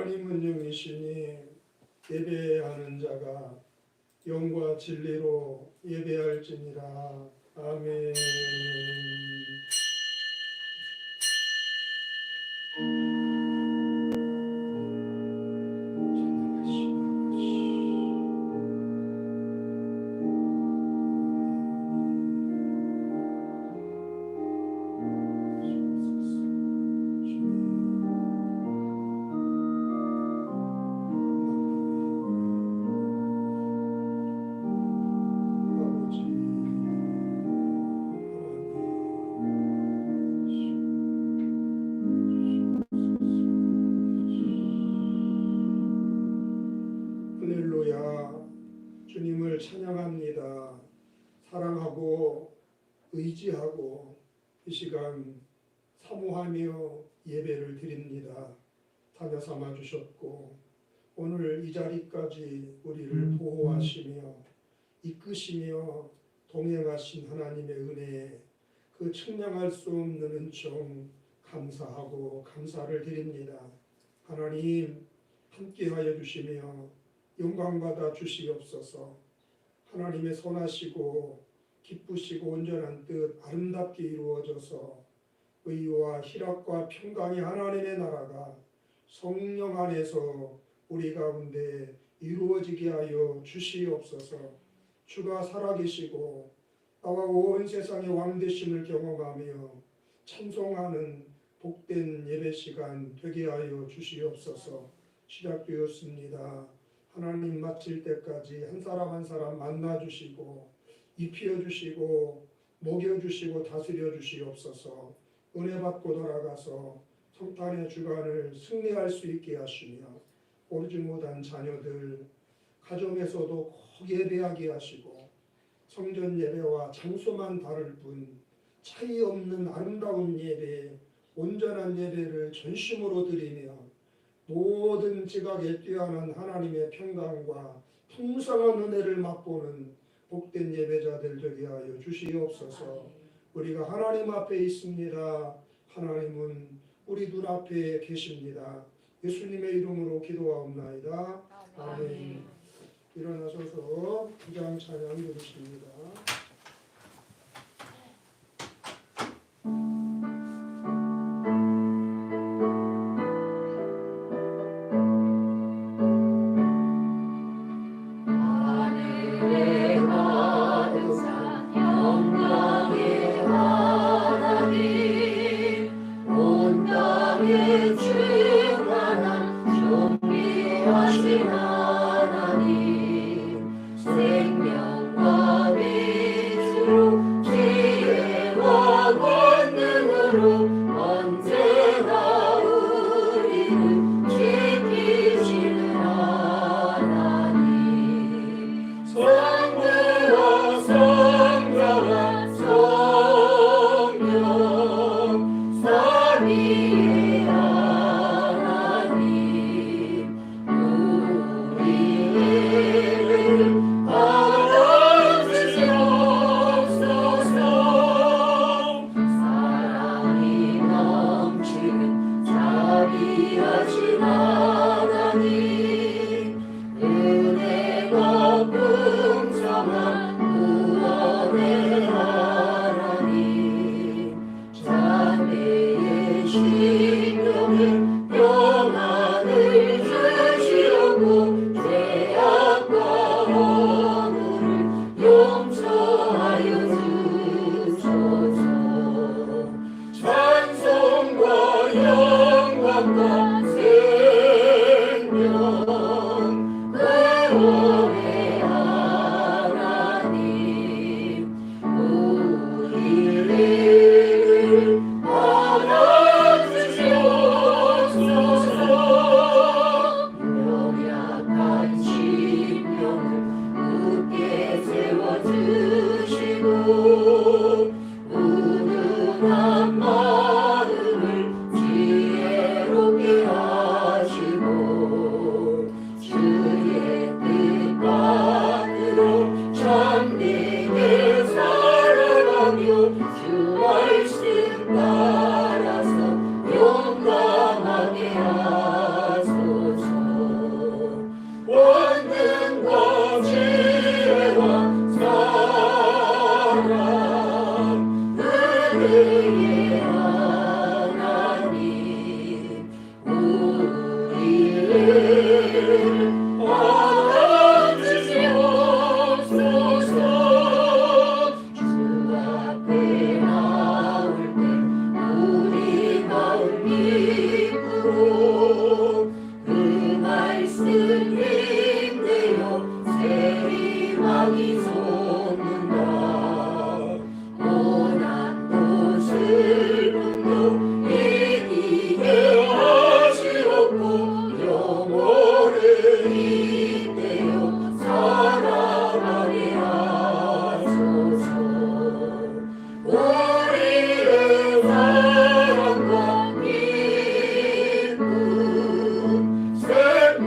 하나님은 영이시니 예배하는 자가 영과 진리로 예배할지니라. 아멘. 할렐루야. 주님을 찬양합니다. 사랑하고 의지하고 이 시간 사모하며 예배를 드립니다. 다녀 삼아 주셨고 오늘 이 자리까지 우리를 보호하시며 이끄시며 동행하신 하나님의 은혜에 그 측량할 수 없는 은총 감사하고 감사를 드립니다. 하나님 함께하여 주시며 영광받아 주시옵소서. 하나님의 선하시고 기쁘시고 온전한 뜻 아름답게 이루어져서 의와 희락과 평강의 하나님의 나라가 성령 안에서 우리 가운데 이루어지게 하여 주시옵소서. 주가 살아계시고 나와 온 세상의 왕 되심을 경험하며 찬송하는 복된 예배 시간 되게 하여 주시옵소서. 시작되었습니다. 하나님 마칠 때까지 한 사람 한 사람 만나주시고 입혀주시고 먹여주시고 다스려주시옵소서. 은혜 받고 돌아가서 성탄의 주간을 승리할 수 있게 하시며 오르지 못한 자녀들 가정에서도 꼭 예배하게 하시고 성전 예배와 장소만 다를 뿐 차이 없는 아름다운 예배, 온전한 예배를 전심으로 드리며 모든 지각에 뛰어난 하나님의 평강과 풍성한 은혜를 맛보는 복된 예배자들 되게 하여 주시옵소서. 우리가 하나님 앞에 있습니다. 하나님은 우리 눈앞에 계십니다. 예수님의 이름으로 기도하옵나이다. 아멘. 일어나셔서 주장 찬양 드리십니다. 운운한 마음을 지혜롭게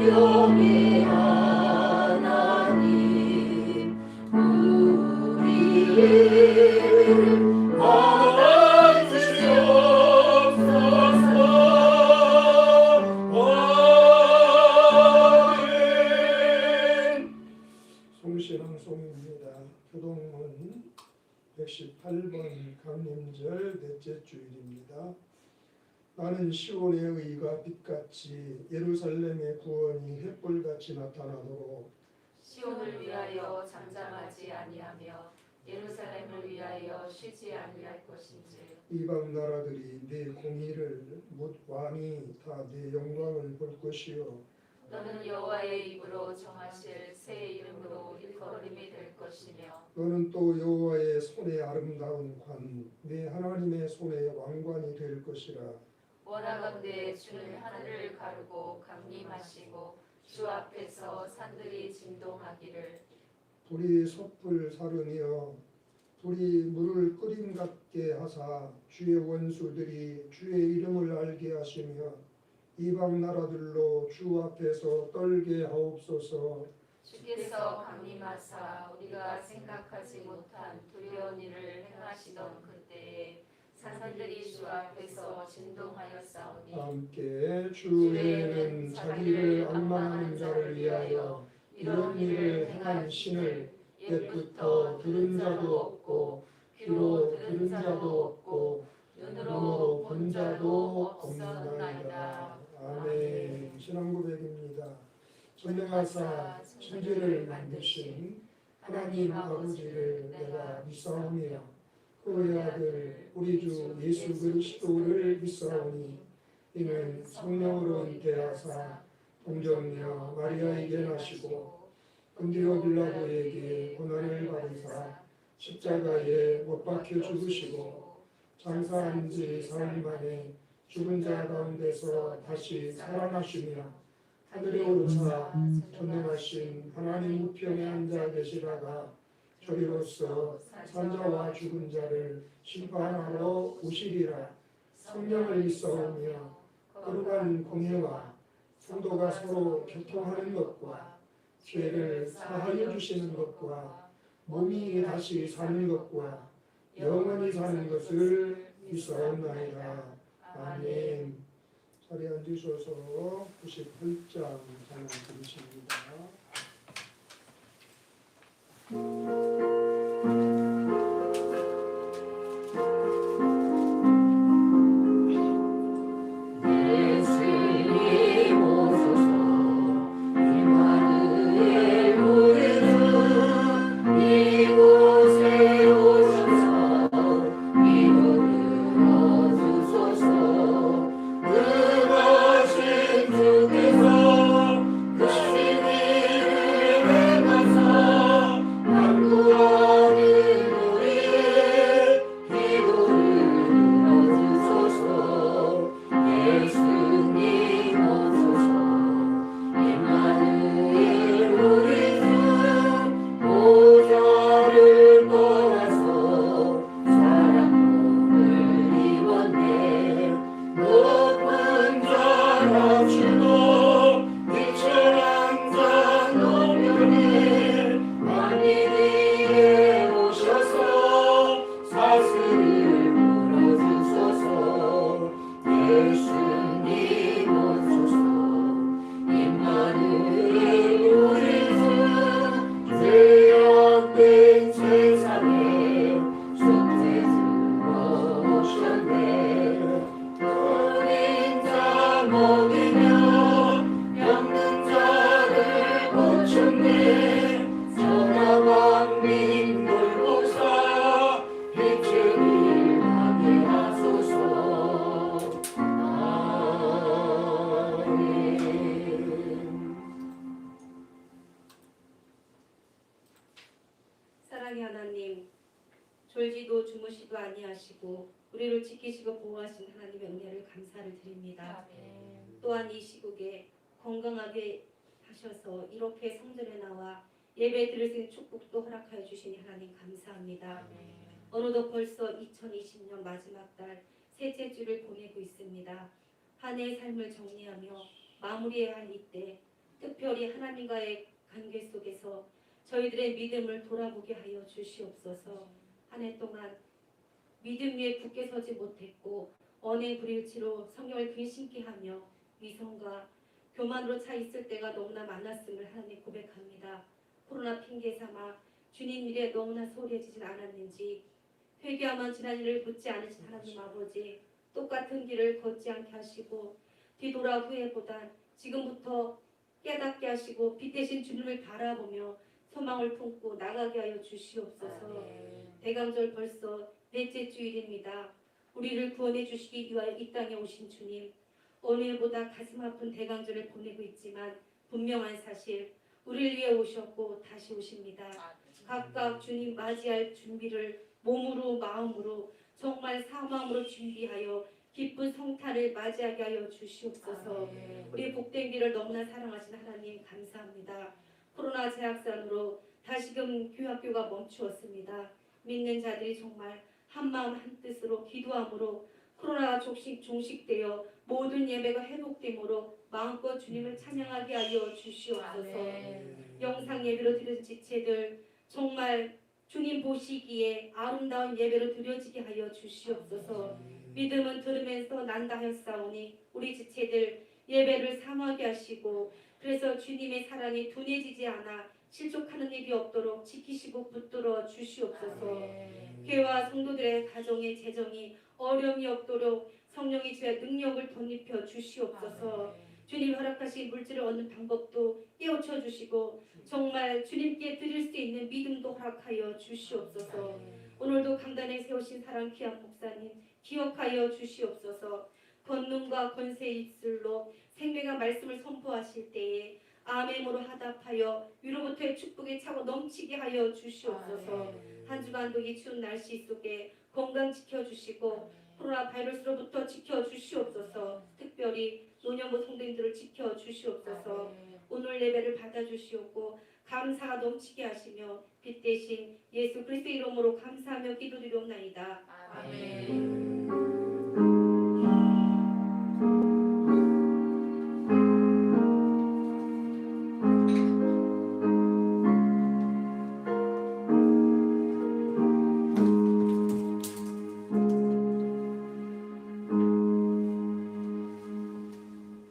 성령의 하나님 우리를 받아주시옵소서. 아멘. 송신앙송입니다. 교동문 118번 강림절 넷째 주일입니다. 나는 시온의 의가 빛같이 예루살렘의 구원이 횃불같이 나타나도록 시온을 위하여 잠잠하지 아니하며 예루살렘을 위하여 쉬지 아니할 것인지. 이방 나라들이 네 공의를 못 왕이 다 네 영광을 볼 것이요 너는 여호와의 입으로 정하실 새 이름으로 일컬음이 될 것이며 너는 또 여호와의 손에 아름다운 관, 네 하나님의 손에 왕관이 될 것이라. 원하건대 주는 하늘을 가르고 강림하시고 주 앞에서 산들이 진동하기를. 불이 섣불 사르니어 불이 물을 끓임 같게 하사 주의 원수들이 주의 이름을 알게 하시며 이방 나라들로 주 앞에서 떨게 하옵소서. 주께서 강림하사 우리가 생각하지 못한 두려운 일을 행하시던 그때에 산들이 주 앞에서 진동하였사오니 함께 주에는 자기를 악망하는 자를 위하여 이런 일을 행한 신을 옛부터 들은 자도 없고 귀로 들은 자도 없고 눈으로 본 자도 없나이다. 아멘. 신앙고백입니다. 전능하사 천지를 만드신 하나님 아버지를 내가 믿사오며 그의 아들 우리 주 예수 그리스도를 믿사오니 이는 성령으로 잉태하사 동정녀 마리아에게 나시고 본디오 빌라도에게 고난을 받으사 십자가에 못 박혀 죽으시고 장사한 지 사흘 만에 죽은 자 가운데서 다시 살아나시며 하늘에 오르사 전능하신 하나님 우편에 앉아 계시다가 저리로서 산자와 죽은 자를 심판하러 오시리라. 성령을 믿사오며 거룩한 공예와 성도가 서로 교통하는 것과 죄를 사하여 주시는 것과 몸이 다시 사는 것과 영원히 사는 것을 믿사옵나이다. 아멘. 자리에 앉으셔서 98장 찬양 드리십니다. 사랑의 하나님, 졸지도 주무시도 아니하시고 우리를 지키시고 보호하신 하나님의 은혜를 감사를 드립니다. 또한 이 시국에 건강하게 하셔서 이렇게 성전에 나와 예배 드릴 수 있는 축복도 허락하여 주시니 하나님 감사합니다. 어느덧 벌써 2020년 마지막 달 셋째 주를 보내고 있습니다. 한 해의 삶을 정리하며 마무리해야 할 이때 특별히 하나님과의 관계 속에서 저희들의 믿음을 돌아보게 하여 주시옵소서. 한 해 동안 믿음 위에 굳게 서지 못했고 언행 불일치로 성령을 근심케 하며 위선과 교만으로 차 있을 때가 너무나 많았음을 하나님 고백합니다. 코로나 핑계 삼아 주님 일에 너무나 소홀해지진 않았는지 회개하면 지난 일을 묻지 않으신 하나님 아버지, 똑같은 길을 걷지 않게 하시고 뒤돌아 후회보단 지금부터 깨닫게 하시고 빛 대신 주님을 바라보며 소망을 품고 나가게 하여 주시옵소서. 대강절 벌써 넷째 주일입니다. 우리를 구원해 주시기 위하여 이 땅에 오신 주님, 어느 해보다 가슴 아픈 대강절을 보내고 있지만 분명한 사실, 우리를 위해 오셨고 다시 오십니다. 각각 주님 맞이할 준비를 몸으로 마음으로 정말 사마음으로 준비하여 기쁜 성탄을 맞이하게 하여 주시옵소서. 우리 복된 길을 너무나 사랑하신 하나님 감사합니다. 코로나 재확산으로 다시금 교학교가 멈추었습니다. 믿는 자들이 정말 한마음 한뜻으로 기도함으로 코로나가 종식되어 모든 예배가 회복됨으로 마음껏 주님을 찬양하게 하여 주시옵소서. 영상 예배로 드린 지체들 정말 주님 보시기에 아름다운 예배로 드려지게 하여 주시옵소서. 믿음은 들으면서 난다 하였사오니 우리 지체들 예배를 사모하게 하시고 그래서 주님의 사랑이 둔해지지 않아 실족하는 일이 없도록 지키시고 붙들어 주시옵소서. 교회와 성도들의 가정의 재정이 어려움이 없도록 성령의 주의 능력을 덧입혀 주시옵소서. 주님 허락하신 물질을 얻는 방법도 깨우쳐 주시고 정말 주님께 드릴 수 있는 믿음도 허락하여 주시옵소서. 오늘도 강단에 세우신 사랑 귀한 목사님 기억하여 주시옵소서. 권능과 권세의 입술로 생명의 말씀을 선포하실 때에 아멘으로 하답하여 위로부터의 축복이 차고 넘치게 하여 주시옵소서. 한 주간도 이 추운 날씨 속에 건강 지켜주시고 코로나 바이러스로부터 지켜주시옵소서. 특별히 노년부 성도님들을 지켜주시옵소서. 오늘 예배를 받아주시옵고 감사가 넘치게 하시며 빛 대신 예수 그리스도의 이름으로 감사하며 기도드리옵나이다. 아멘.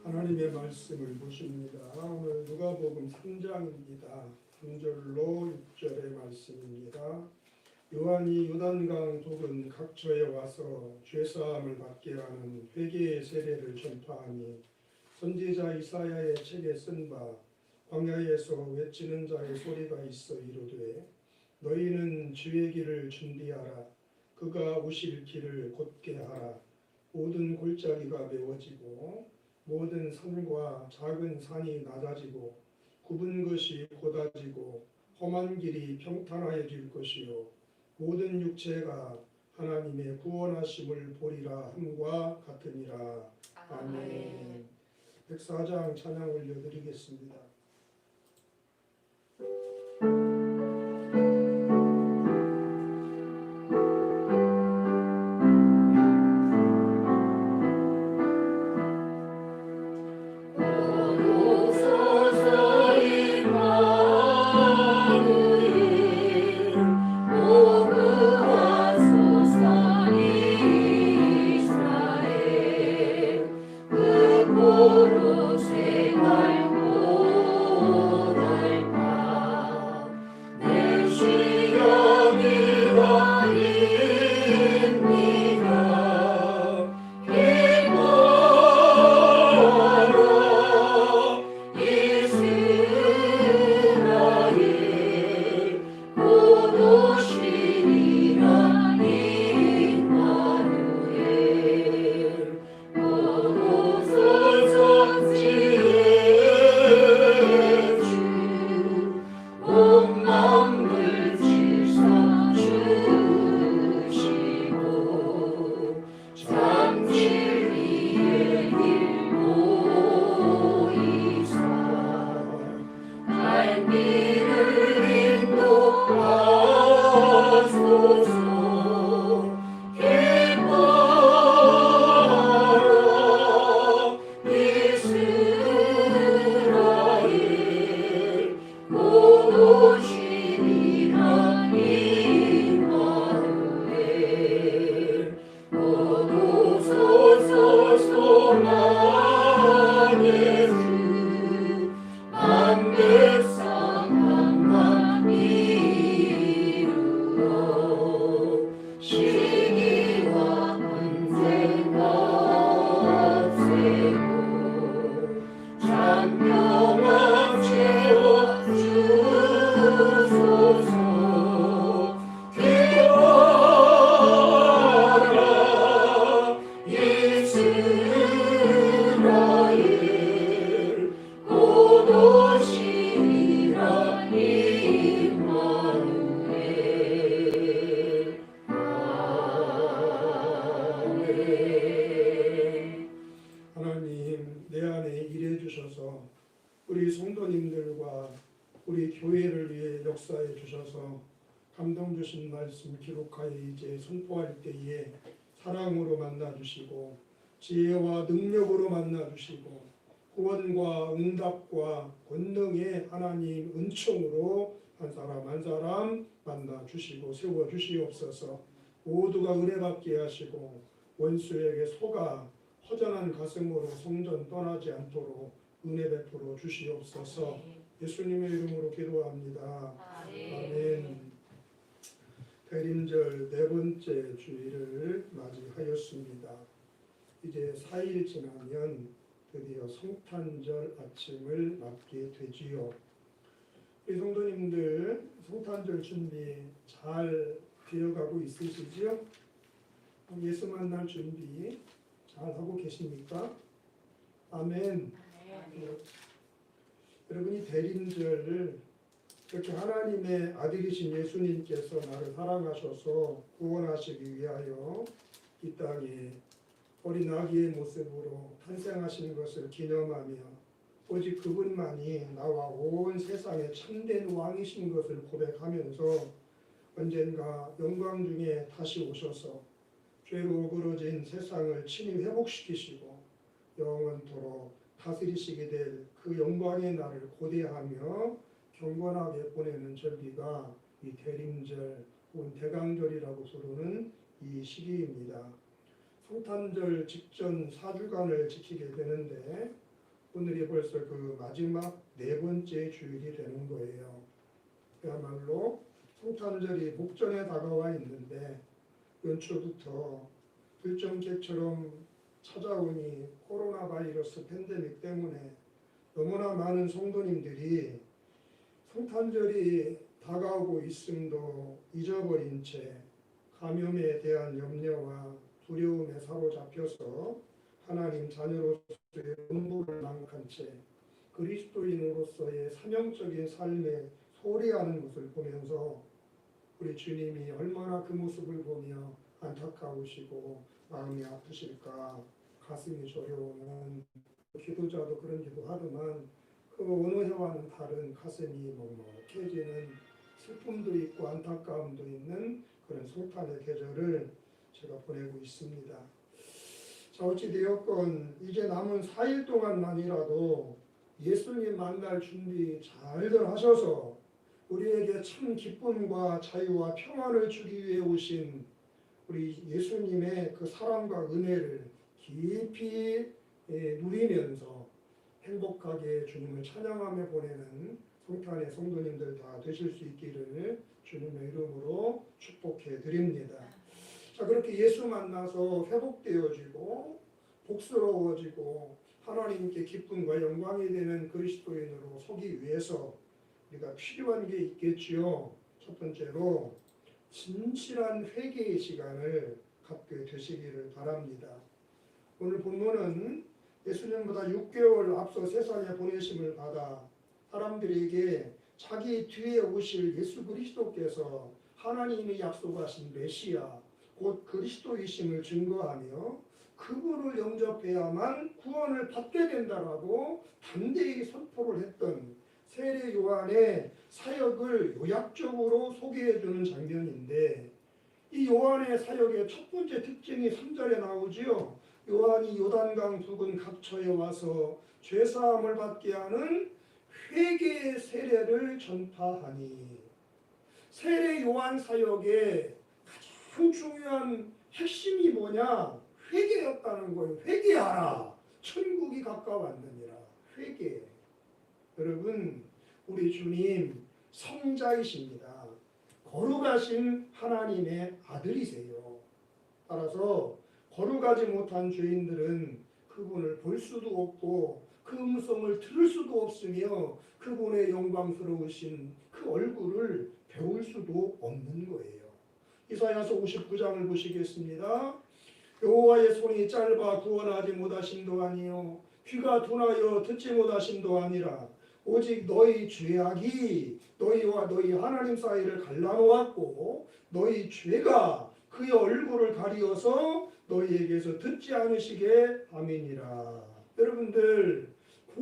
하나님의 말씀을 보십니다. 오늘 누가복음 3장입니다. 3절로 6절의 말씀입니다. 요한이 요단강 동은 각처에 와서 죄사함을 받게 하는 회개의 세례를 전파하니 선지자 이사야의 책에 쓴 바 광야에서 외치는 자의 소리가 있어 이르되 너희는 주의 길을 준비하라. 그가 오실 길을 곧게 하라. 모든 골짜기가 메워지고 모든 산과 작은 산이 낮아지고 굽은 것이 곧아지고 험한 길이 평탄하여질 것이요 모든 육체가 하나님의 구원하심을 보리라 함과 같으니라. 아멘. 104장 찬양 올려드리겠습니다. 오 안에 일해 주셔서 우리 성도님들과 우리 교회를 위해 역사해 주셔서 감동 주신 말씀 기록하여 이제 선포할 때에 사랑으로 만나 주시고 지혜와 능력으로 만나 주시고 구원과 응답과 권능의 하나님 은총으로 한 사람 한 사람 만나 주시고 세워 주시옵소서. 모두가 은혜 받게 하시고 원수에게 속아 허전한 가슴으로 성전 떠나지 않도록 은혜 베풀어 주시옵소서. 예수님의 이름으로 기도합니다. 아멘. 대림절 네 번째 주일을 맞이하였습니다. 이제 4일 지나면 드디어 성탄절 아침을 맞게 되지요. 우리 성도님들 성탄절 준비 잘 되어가고 있으시지요? 예수 만날 준비 잘 하고 계십니까? 아멘. 여러분이 대림절을 그렇게 하나님의 아들이신 예수님께서 나를 사랑하셔서 구원하시기 위하여 이 땅에 어린 아기의 모습으로 탄생하신 것을 기념하며 오직 그분만이 나와 온 세상의 참된 왕이신 것을 고백하면서 언젠가 영광 중에 다시 오셔서 죄로 어그러진 세상을 친히 회복시키시고 영원토록 다스리시게 될 그 영광의 날을 고대하며 경건하게 보내는 절기가 이 대림절 혹은 대강절이라고 부르는 이 시기입니다. 성탄절 직전 4주간을 지키게 되는데 오늘이 벌써 그 마지막 네 번째 주일이 되는 거예요. 그야말로 성탄절이 목전에 다가와 있는데 연초부터 들정체처럼 찾아오니 코로나 바이러스 팬데믹 때문에 너무나 많은 성도님들이 성탄절이 다가오고 있음도 잊어버린 채 감염에 대한 염려와 두려움에 사로잡혀서 하나님 자녀로서의 본분을 망각한 채 그리스도인으로서의 사명적인 삶에 소홀히하는 것을 보면서 우리 주님이 얼마나 그 모습을 보며 안타까우시고 마음이 아프실까 가슴이 저려오는 기도자도 그런 기도하더만 그 어느 해와는 다른 가슴이 먹먹해지는 슬픔도 있고 안타까움도 있는 그런 성탄의 계절을 제가 보내고 있습니다. 자, 어찌되었건 이제 남은 4일 동안만이라도 예수님 만날 준비 잘들 하셔서 우리에게 참 기쁨과 자유와 평안을 주기 위해 오신 우리 예수님의 그 사랑과 은혜를 깊이 누리면서 행복하게 주님을 찬양하며 보내는 성탄의 성도님들 다 되실 수 있기를 주님의 이름으로 축복해 드립니다. 자, 그렇게 예수 만나서 회복되어지고 복스러워지고 하나님께 기쁨과 영광이 되는 그리스도인으로 서기 위해서 우리가 필요한 게 있겠지요. 첫 번째로 진실한 회개의 시간을 갖게 되시기를 바랍니다. 오늘 본문은 예수님보다 6개월 앞서 세상에 보내심을 받아 사람들에게 자기 뒤에 오실 예수 그리스도께서 하나님이 약속하신 메시아 곧 그리스도이심을 증거하며 그분을 영접해야만 구원을 받게 된다라고 담대히 선포를 했던 세례 요한의 사역을 요약적으로 소개해주는 장면인데 이 요한의 사역의 첫 번째 특징이 3절에 나오지요. 요한이 요단강 부근 각처에 와서 죄사함을 받게 하는 회개의 세례를 전파하니 세례 요한 사역의 가장 중요한 핵심이 뭐냐? 회개였다는 거예요. 회개하라. 천국이 가까웠느니라. 회개. 여러분, 우리 주님 성자이십니다. 거룩하신 하나님의 아들이세요. 따라서 거룩하지 못한 죄인들은 그분을 볼 수도 없고 그 음성을 들을 수도 없으며 그분의 영광스러우신 그 얼굴을 배울 수도 없는 거예요. 이사야서 59장을 보시겠습니다. 여호와의 손이 짧아 구원하지 못하심도 아니요 귀가 둔하여 듣지 못하심도 아니라 오직 너희 죄악이 너희와 너희 하나님 사이를 갈라놓았고 너희 죄가 그의 얼굴을 가리어서 너희에게서 듣지 않으시게 함이니라. 여러분들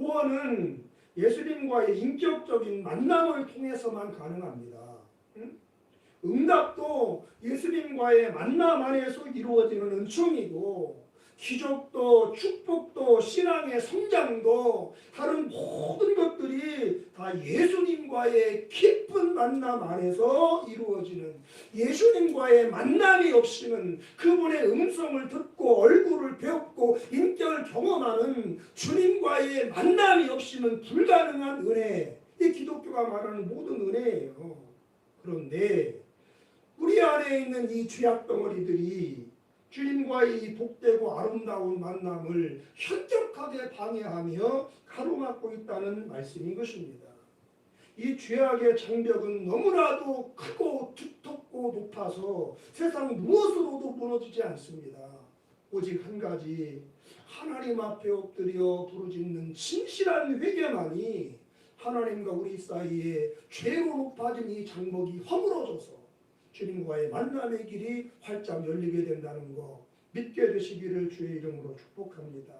구원은 예수님과의 인격적인 만남을 통해서만 가능합니다. 응답도 예수님과의 만남 안에서 이루어지는 은총이고, 기적도 축복도 신앙의 성장도 다른 모든 것들이 다 예수님과의 깊은 만남 안에서 이루어지는, 예수님과의 만남이 없이는, 그분의 음성을 듣고 얼굴을 배웠고 인격을 경험하는 주님과의 만남이 없이는 불가능한 은혜, 이 기독교가 말하는 모든 은혜예요. 그런데 우리 안에 있는 이 죄악 덩어리들이 주님과의 이 복되고 아름다운 만남을 현격하게 방해하며 가로막고 있다는 말씀인 것입니다. 이 죄악의 장벽은 너무나도 크고 두텁고 높아서 세상 무엇으로도 무너지지 않습니다. 오직 한 가지, 하나님 앞에 엎드려 부르짖는 진실한 회개만이 하나님과 우리 사이에 죄로 높아진 이 장벽이 허물어져서 주님과의 만남의 길이 활짝 열리게 된다는 거 믿게 되시기를 주의 이름으로 축복합니다.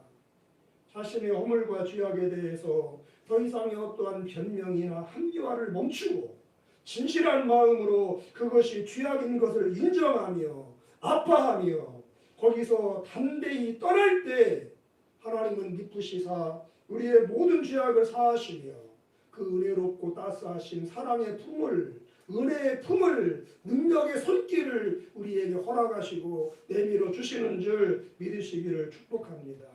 자신의 허물과 죄악에 대해서 더 이상의 어떠한 변명이나 합리화를 멈추고 진실한 마음으로 그것이 죄악인 것을 인정하며 아파하며 거기서 담대히 떠날 때 하나님은 미쁘시사 우리의 모든 죄악을 사하시며 그 은혜롭고 따스하신 사랑의 품을, 은혜의 품을, 능력의 손길을 우리에게 허락하시고 내밀어 주시는 줄 믿으시기를 축복합니다.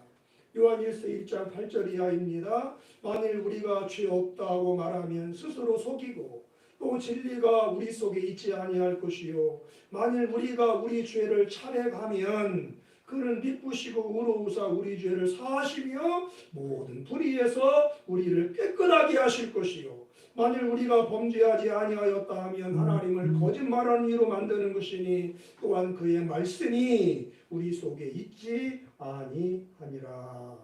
요한일서 1장 8절 이하입니다. 만일 우리가 죄 없다고 말하면 스스로 속이고 또 진리가 우리 속에 있지 아니할 것이요 만일 우리가 우리 죄를 차례하면 그는 미쁘시고 의로우사 우리 죄를 사하시며 모든 불의에서 우리를 깨끗하게 하실 것이요 만일 우리가 범죄하지 아니하였다 하면 하나님을 거짓말하는 이로 만드는 것이니 또한 그의 말씀이 우리 속에 있지 아니하니라.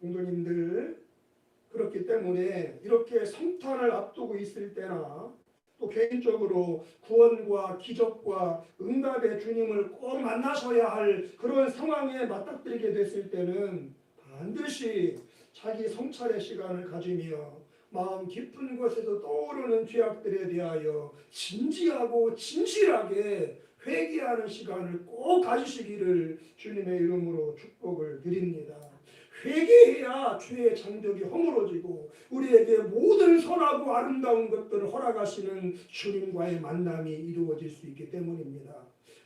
성도님들, 그렇기 때문에 이렇게 성탄을 앞두고 있을 때나 또 개인적으로 구원과 기적과 응답의 주님을 꼭 만나셔야 할 그런 상황에 맞닥뜨리게 됐을 때는 반드시 자기 성찰의 시간을 가지며 마음 깊은 곳에서 떠오르는 죄악들에 대하여 진지하고 진실하게 회개하는 시간을 꼭 가지시기를 주님의 이름으로 축복을 드립니다. 회개해야 죄의 장벽이 허물어지고 우리에게 모든 선하고 아름다운 것들을 허락하시는 주님과의 만남이 이루어질 수 있기 때문입니다.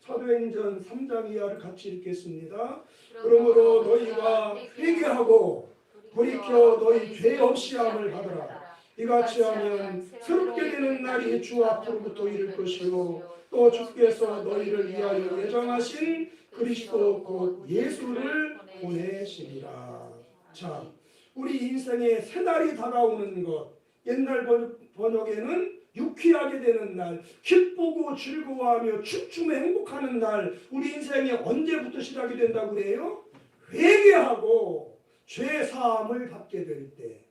사도행전 3장 이하를 같이 읽겠습니다. 그러므로 너희가 회개하고 돌이켜 너희 죄 없이 함을 받으라. 이같이 하면 새롭게 되는 날이 주 앞으로부터 이를 것이요 또 주께서 너희를 위하여 예정하신 그리스도 곧 예수를 보내시리라. 자, 우리 인생의 새 날이 다가오는 것, 옛날 번역에는 유쾌하게 되는 날, 기쁘고 즐거워하며 춤추며 행복하는 날, 우리 인생이 언제부터 시작이 된다고 그래요? 회개하고 죄 사함을 받게 될 때.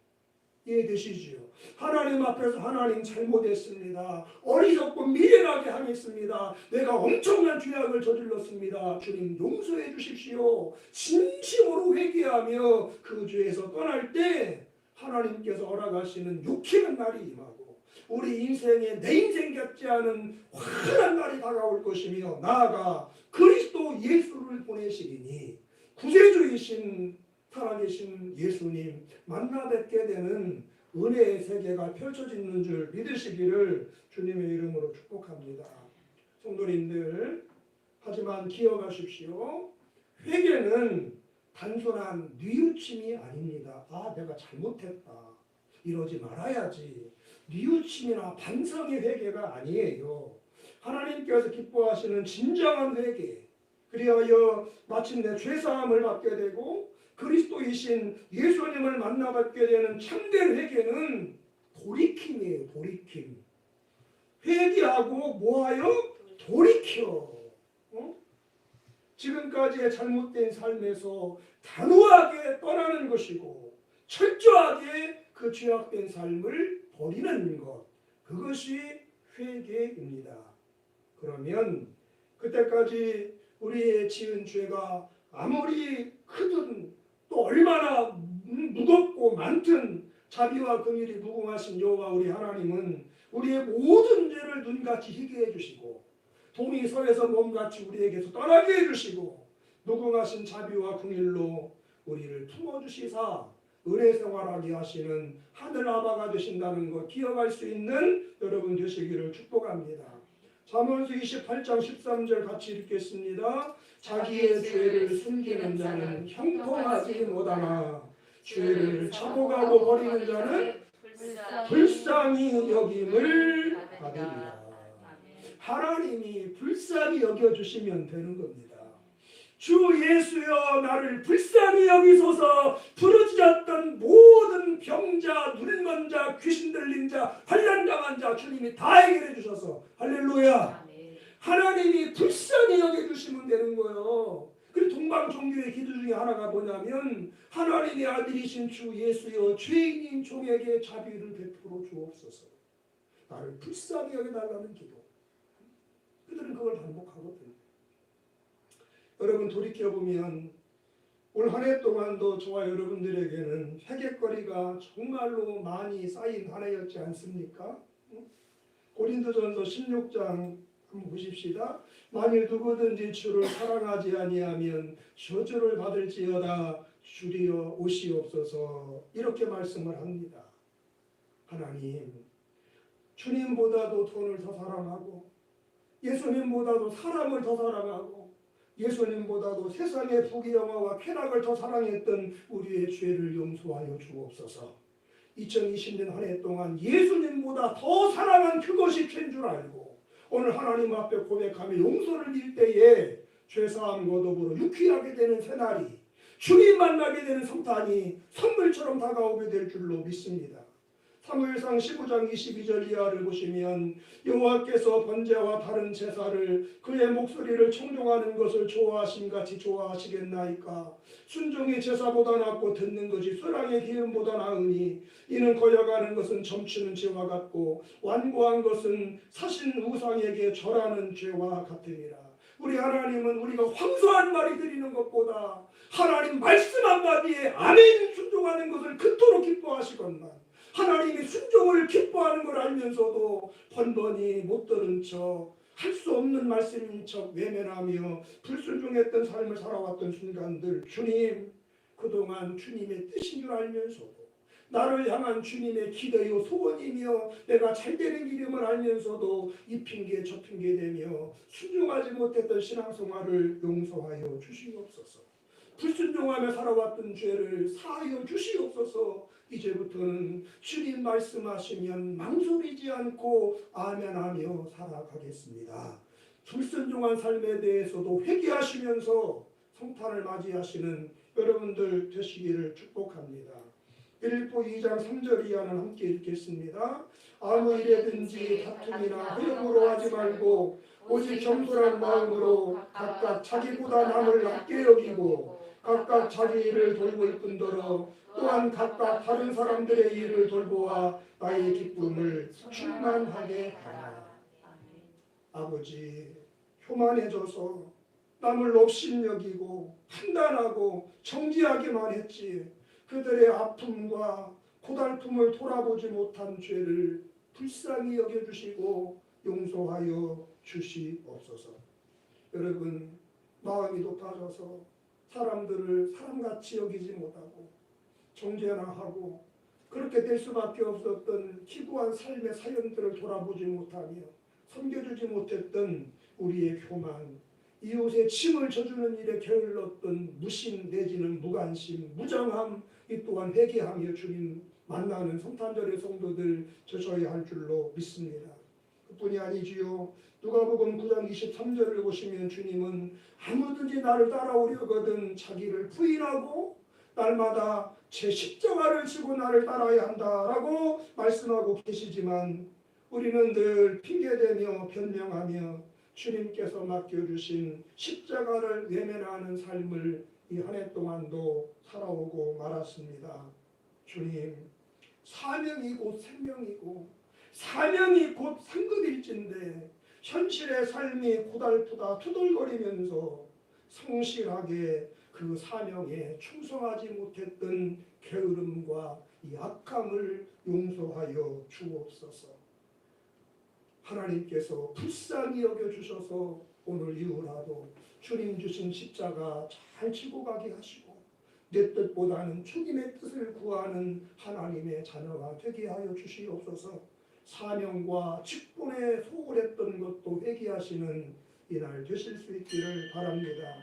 이해되시지요? 하나님 앞에서 하나님 잘못했습니다. 어리석고 미련하게 행했습니다. 내가 엄청난 죄악을 저질렀습니다. 주님 용서해 주십시오. 진심으로 회개하며 그 죄에서 떠날 때 하나님께서 허락하시는 유쾌한 날이 임하고 우리 인생에 내 인생 같지 않은 환한 날이 다가올 것이며 나아가 그리스도 예수를 보내시리니 구세주이신 살아계신 예수님 만나 뵙게 되는 은혜의 세계가 펼쳐지는 줄 믿으시기를 주님의 이름으로 축복합니다. 성도님들, 하지만 기억하십시오. 회개는 단순한 뉘우침이 아닙니다. 아, 내가 잘못했다. 이러지 말아야지. 뉘우침이나 반성의 회개가 아니에요. 하나님께서 기뻐하시는 진정한 회개, 그리하여 마침내 죄사함을 받게 되고 그리스도이신 예수님을 만나뵙게 되는 참된 회개는 돌이킴이에요. 돌이킴. 회개하고 뭐하여? 돌이켜. 지금까지의 잘못된 삶에서 단호하게 떠나는 것이고 철저하게 그 죄악된 삶을 버리는 것, 그것이 회개입니다. 그러면 그때까지 우리의 지은 죄가 아무리 크든 또 얼마나 무겁고 많든 자비와 긍휼이 무궁하신 여호와 우리 하나님은 우리의 모든 죄를 눈같이 희게 해주시고 동이 서에서 몸같이 우리에게서 떠나게 해주시고 무궁하신 자비와 긍휼로 우리를 품어주시사 은혜 생활하게 하시는 하늘 아바가 되신다는 것 기억할 수 있는 여러분 되시기를 축복합니다. 잠언서 28장 13절 같이 읽겠습니다. 자기의 죄를 숨기는 자는 형통하지 못하나 죄를 차고가고 버리는 자는 불쌍히 여김을 받으리라. 하나님이 불쌍히 여겨주시면 되는 겁니다. 주 예수여 나를 불쌍히 여기소서. 부르짖었던 모든 병자, 눈먼 자, 귀신 들린 자, 환난당한 자 주님이 다 해결해 주셔서 할렐루야. 하나님이 불쌍히 여겨주시면 되는 거예요. 그리고 동방종교의 기도 중에 하나가 뭐냐면 하나님의 아들이신 주 예수여 죄인인 종에게 자비를 베풀어 주옵소서. 나를 불쌍히 여겨달라는 기도. 그들은 그걸 반복하거든요. 여러분 돌이켜보면 올 한 해 동안도 저와 여러분들에게는 회개거리가 정말로 많이 쌓인 한 해였지 않습니까? 고린도전서 16장 한번 보십시다. 만일 누구든지 주를 사랑하지 아니하면 저주를 받을지어다 주리여 오시옵소서. 이렇게 말씀을 합니다. 하나님 주님보다도 돈을 더 사랑하고 예수님보다도 사람을 더 사랑하고 예수님보다도 세상의 부귀영화와 쾌락을 더 사랑했던 우리의 죄를 용서하여 주옵소서. 2020년 한 해 동안 예수님보다 더 사랑한 그것이 죄인 줄 알고 오늘 하나님 앞에 고백하며 용서를 빌 때에 죄사함과 더불어 유쾌하게 되는 새날이 주님 만나게 되는 성탄이 선물처럼 다가오게 될 줄로 믿습니다. 사무엘상 15장 22절 이하를 보시면 여호와께서 번제와 다른 제사를 그의 목소리를 청종하는 것을 좋아하심같이 좋아하시겠나이까. 순종이 제사보다 낫고 듣는 것이 수랑의 기름보다 나으니 이는 거여가는 것은 점치는 죄와 같고 완고한 것은 사신 우상에게 절하는 죄와 같으니라. 우리 하나님은 우리가 황소한 마리 드리는 것보다 하나님 말씀 한마디에 아멘 순종하는 것을 그토록 기뻐하시건만 하나님이 순종을 기뻐하는 걸 알면서도 번번이 못 들은 척, 할 수 없는 말씀인 척 외면하며 불순종했던 삶을 살아왔던 순간들, 주님 그동안 주님의 뜻인 줄 알면서도 나를 향한 주님의 기대요 소원이며 내가 잘되는 길임을 알면서도 이 핑계 저 핑계 대며 순종하지 못했던 신앙생활을 용서하여 주시옵소서. 불순종하며 살아왔던 죄를 사하여 주시옵소서. 이제부터는 주님 말씀하시면 망설이지 않고 아멘하며 살아가겠습니다. 불순종한 삶에 대해서도 회개하시면서 성탄을 맞이하시는 여러분들 되시기를 축복합니다. 빌립보 2장 3절 이하는 함께 읽겠습니다. 아무 일에든지 다툼이나 허용으로 하지 말고 오직 겸손한 마음으로 각각 자기보다 남을 낮게 여기고 각각 자기 일을 돌볼 뿐더러 또한 각각 다른 사람들의 일을 돌보아 나의 기쁨을 충만하게 하라. 아버지 교만해져서 남을 업신여기고 판단하고 정지하기만 했지 그들의 아픔과 고달픔을 돌아보지 못한 죄를 불쌍히 여겨주시고 용서하여 주시옵소서. 여러분 마음이 높아져서 사람들을 사람같이 여기지 못하고 정죄나 하고 그렇게 될 수밖에 없었던 기구한 삶의 사연들을 돌아보지 못하며 섬겨주지 못했던 우리의 교만, 이웃의 침을 져주는 일에 게을렀던 무심 내지는 무관심, 무정함, 이 또한 회개하며 주님 만나는 성탄절의 성도들 되셔야 할 줄로 믿습니다. 그뿐이 아니지요. 누가복음 9장 23절을 보시면 주님은 아무든지 나를 따라오려거든 자기를 부인하고 날마다 제 십자가를 지고 나를 따라야 한다라고 말씀하고 계시지만 우리는 늘 핑계대며 변명하며 주님께서 맡겨주신 십자가를 외면하는 삶을 이 한 해 동안도 살아오고 말았습니다. 주님, 사명이 곧 생명이고 사명이 곧 상급일진데 현실의 삶이 고달프다 투덜거리면서 성실하게 그 그 사명에 충성하지 못했던 게으름과 이 악함을 용서하여 주옵소서. 하나님께서 불쌍히 여겨주셔서 오늘 이후라도 주님 주신 십자가 잘 지고 가게 하시고 내 뜻보다는 주님의 뜻을 구하는 하나님의 자녀가 되게 하여 주시옵소서. 사명과 직분에 소홀했던 것도 회개하시는 이날 되실 수 있기를 바랍니다.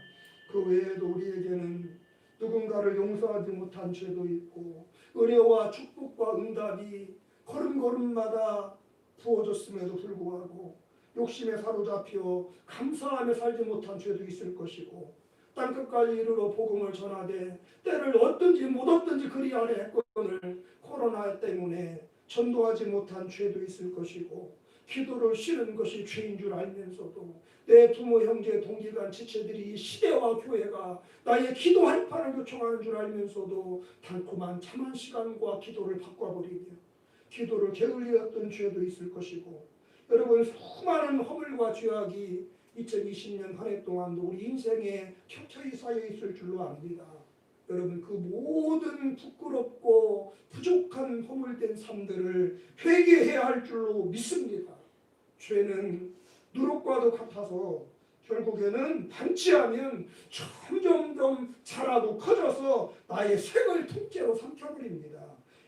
그 외에도 우리에게는 누군가를 용서하지 못한 죄도 있고 은혜와 축복과 응답이 걸음걸음마다 부어졌음에도 불구하고 욕심에 사로잡혀 감사하며 살지 못한 죄도 있을 것이고 땅끝까지 이르러 복음을 전하되 때를 얻든지 못 얻든지 그리 안에 했거늘 코로나 때문에 전도하지 못한 죄도 있을 것이고 기도를 쉬는 것이 죄인 줄 알면서도 내 부모 형제 동기간 지체들이 시대와 교회가 나의 기도할 판을 요청하는 줄 알면서도 달콤한 참한 시간과 기도를 바꿔버리며 기도를 게을리었던 죄도 있을 것이고 여러분 수많은 허물과 죄악이 2020년 한 해 동안도 우리 인생에 켜켜이 쌓여 있을 줄로 압니다. 여러분 그 모든 부끄럽고 부족한 허물된 삶들을 회개해야 할 줄로 믿습니다. 죄는 누룩과도 같아서 결국에는 방치하면 점점점 자라고 커져서 나의 생을 통째로 삼켜버립니다.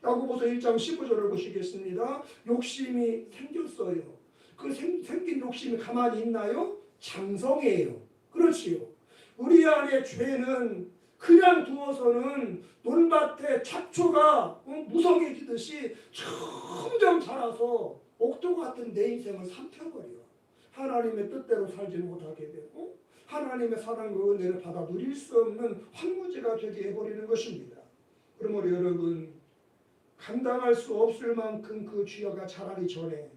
야고보서 1장 15절을 보시겠습니다. 욕심이 생겼어요. 그 생긴 욕심이 가만히 있나요? 장성해요. 그렇지요. 우리 안에 죄는 그냥 두어서는 논밭에 잡초가 무성해지듯이 점점 자라서 옥토 같은 내 인생을 삼켜버려. 하나님의 뜻대로 살지 못하게 되고 하나님의 사랑과 은혜를 받아 누릴 수 없는 황무지가 되게 해버리는 것입니다. 그러므로 여러분 감당할 수 없을 만큼 그 죄가 자라기 전에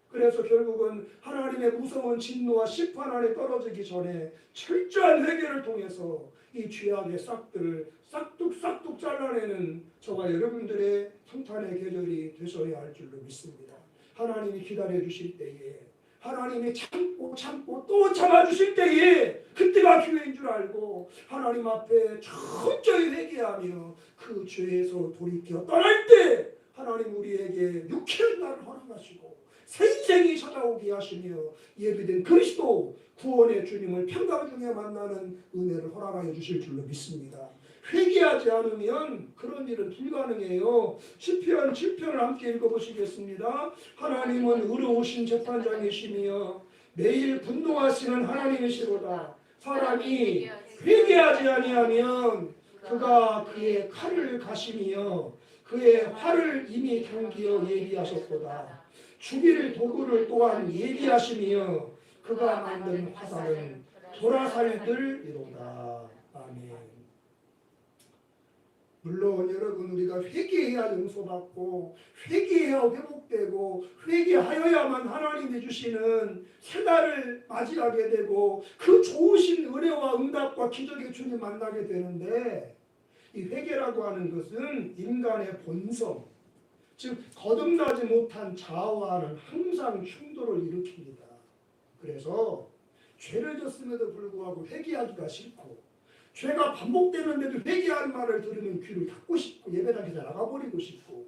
그래서 결국은 하나님의 무서운 진노와 심판 안에 떨어지기 전에 철저한 회개를 통해서 이 죄악의 싹들을 싹둑싹둑 잘라내는 저와 여러분들의 성탄의 계절이 되셔야 할 줄로 믿습니다. 하나님이 기다려 주실 때에 하나님이 참고 또 참아주실 때에 그때가 기회인 줄 알고 하나님 앞에 철저히 회개하며 그 죄에서 돌이켜 떠날 때 하나님 우리에게 유쾌한 날을 허락하시고 새 인생이 찾아오게 하시며 예비된 그리스도 구원의 주님을 평강 중에 만나는 은혜를 허락하여 주실 줄로 믿습니다. 회개하지 않으면 그런 일은 불가능해요. 시편 7편을 함께 읽어보시겠습니다. 하나님은 의로우신 재판장이시며 매일 분노하시는 하나님이시로다. 사람이 회개하지 아니하면 그가 그의 칼을 가시며 그의 활을 이미 경기어 예비하셨도다. 죽일 도구를 또한 예비하시며 그가 만든 화살은 돌아살들이로다. 아멘. 물론 여러분 우리가 회개해야 용서받고 회개해야 회복되고 회개하여야만 하나님이 주시는 새 날을 맞이하게 되고 그 좋으신 은혜와 응답과 기적의 주님 만나게 되는데 이 회개라고 하는 것은 인간의 본성 즉 거듭나지 못한 자아와는 항상 충돌을 일으킵니다. 그래서 죄를 졌음에도 불구하고 회개하기가 싫고 죄가 반복되는데도 회개하는 말을 들으면 귀를 닫고 싶고 예배당에서 나가버리고 싶고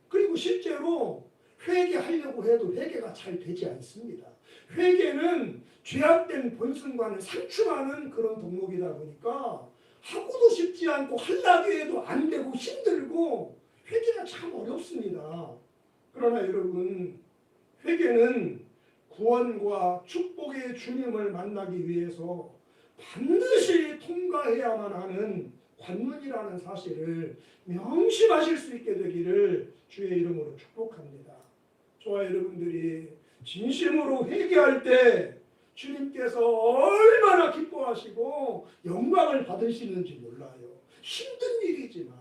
그리고 실제로 회개하려고 해도 회개가 잘 되지 않습니다. 회개는 죄악된 본성과는 상충하는 그런 덕목이다 보니까 하고도 싶지 않고 하려고 해도 안 되고 힘들고 회개가 참 어렵습니다. 그러나 여러분 회개는 구원과 축복의 주님을 만나기 위해서 반드시 통과해야만 하는 관문이라는 사실을 명심하실 수 있게 되기를 주의 이름으로 축복합니다. 저와 여러분들이 진심으로 회개할 때 주님께서 얼마나 기뻐하시고 영광을 받으시는지 몰라요. 힘든 일이지만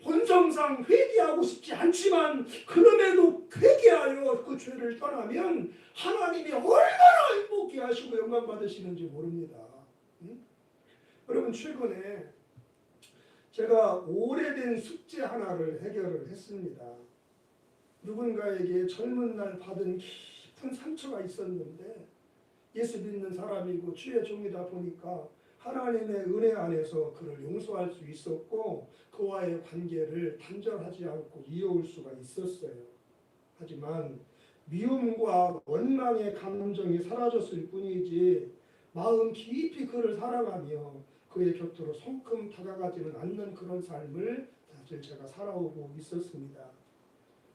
본성상 회개하고 싶지 않지만 그럼에도 회개하여 그 죄를 떠나면 하나님이 얼마나 행복해 하시고 영광 받으시는지 모릅니다. 여러분 최근에 제가 오래된 숙제 하나를 해결을 했습니다. 누군가에게 젊은 날 받은 깊은 상처가 있었는데 예수 믿는 사람이고 주의 종이다 보니까 하나님의 은혜 안에서 그를 용서할 수 있었고 그와의 관계를 단절하지 않고 이어올 수가 있었어요. 하지만 미움과 원망의 감정이 사라졌을 뿐이지 마음 깊이 그를 사랑하며 그의 곁으로 성큼 다가가지는 않는 그런 삶을 사실 제가 살아오고 있었습니다.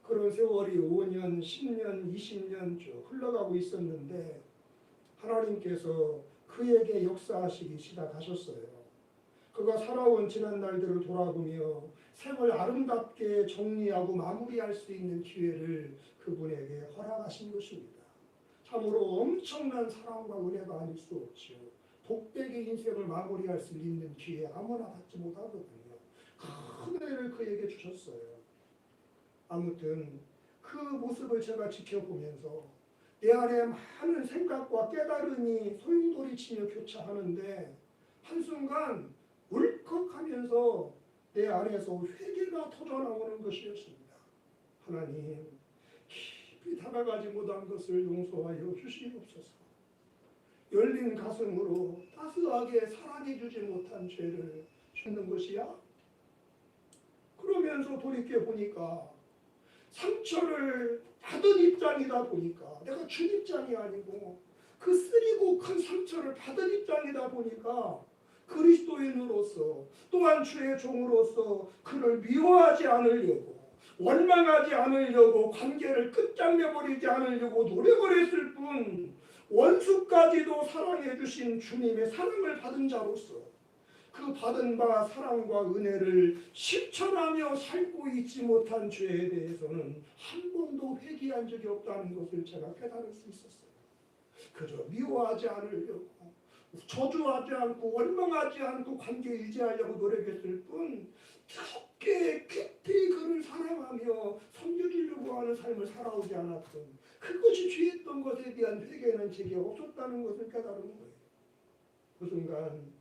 그런 세월이 5년, 10년, 20년 쭉 흘러가고 있었는데 하나님께서 그에게 역사하시기 시작하셨어요. 그가 살아온 지난 날들을 돌아보며 생을 아름답게 정리하고 마무리할 수 있는 기회를 그분에게 허락하신 것입니다. 참으로 엄청난 사랑과 은혜가 아닐 수 없지요. 복되게 인생을 마무리할 수 있는 기회 아무나 받지 못하거든요. 큰 은혜를 그에게 주셨어요. 아무튼 그 모습을 제가 지켜보면서 내 안에 많은 생각과 깨달음이 소용돌이치며 교차하는데 한순간 울컥하면서 내 안에서 회개가 터져나오는 것이었습니다. 하나님, 깊이 다가가지 못한 것을 용서하여 주시옵소서. 열린 가슴으로 따스하게 사랑해 주지 못한 죄를 짓는 것이야? 그러면서 돌이켜 보니까 상처를 받은 입장이다 보니까 내가 준 입장이 아니고 그 쓰리고 큰 상처를 받은 입장이다 보니까 그리스도인으로서 또한 주의 종으로서 그를 미워하지 않으려고 원망하지 않으려고 관계를 끝장내버리지 않으려고 노력을 했을 뿐 원수까지도 사랑해 주신 주님의 사랑을 받은 자로서 그 받은 바 사랑과 은혜를 실천하며 살고 있지 못한 죄에 대해서는 한 번도 회개한 적이 없다는 것을 제가 깨달을 수 있었어요. 그저 미워하지 않으려고 저주하지 않고 원망하지 않고 관계 유지하려고 노력했을 뿐 깊게 깊이 그를 사랑하며 섬겨주려고 하는 삶을 살아오지 않았던 그것이 죄했던 것에 대한 회개는 제게 없었다는 것을 깨달은 거예요. 그 순간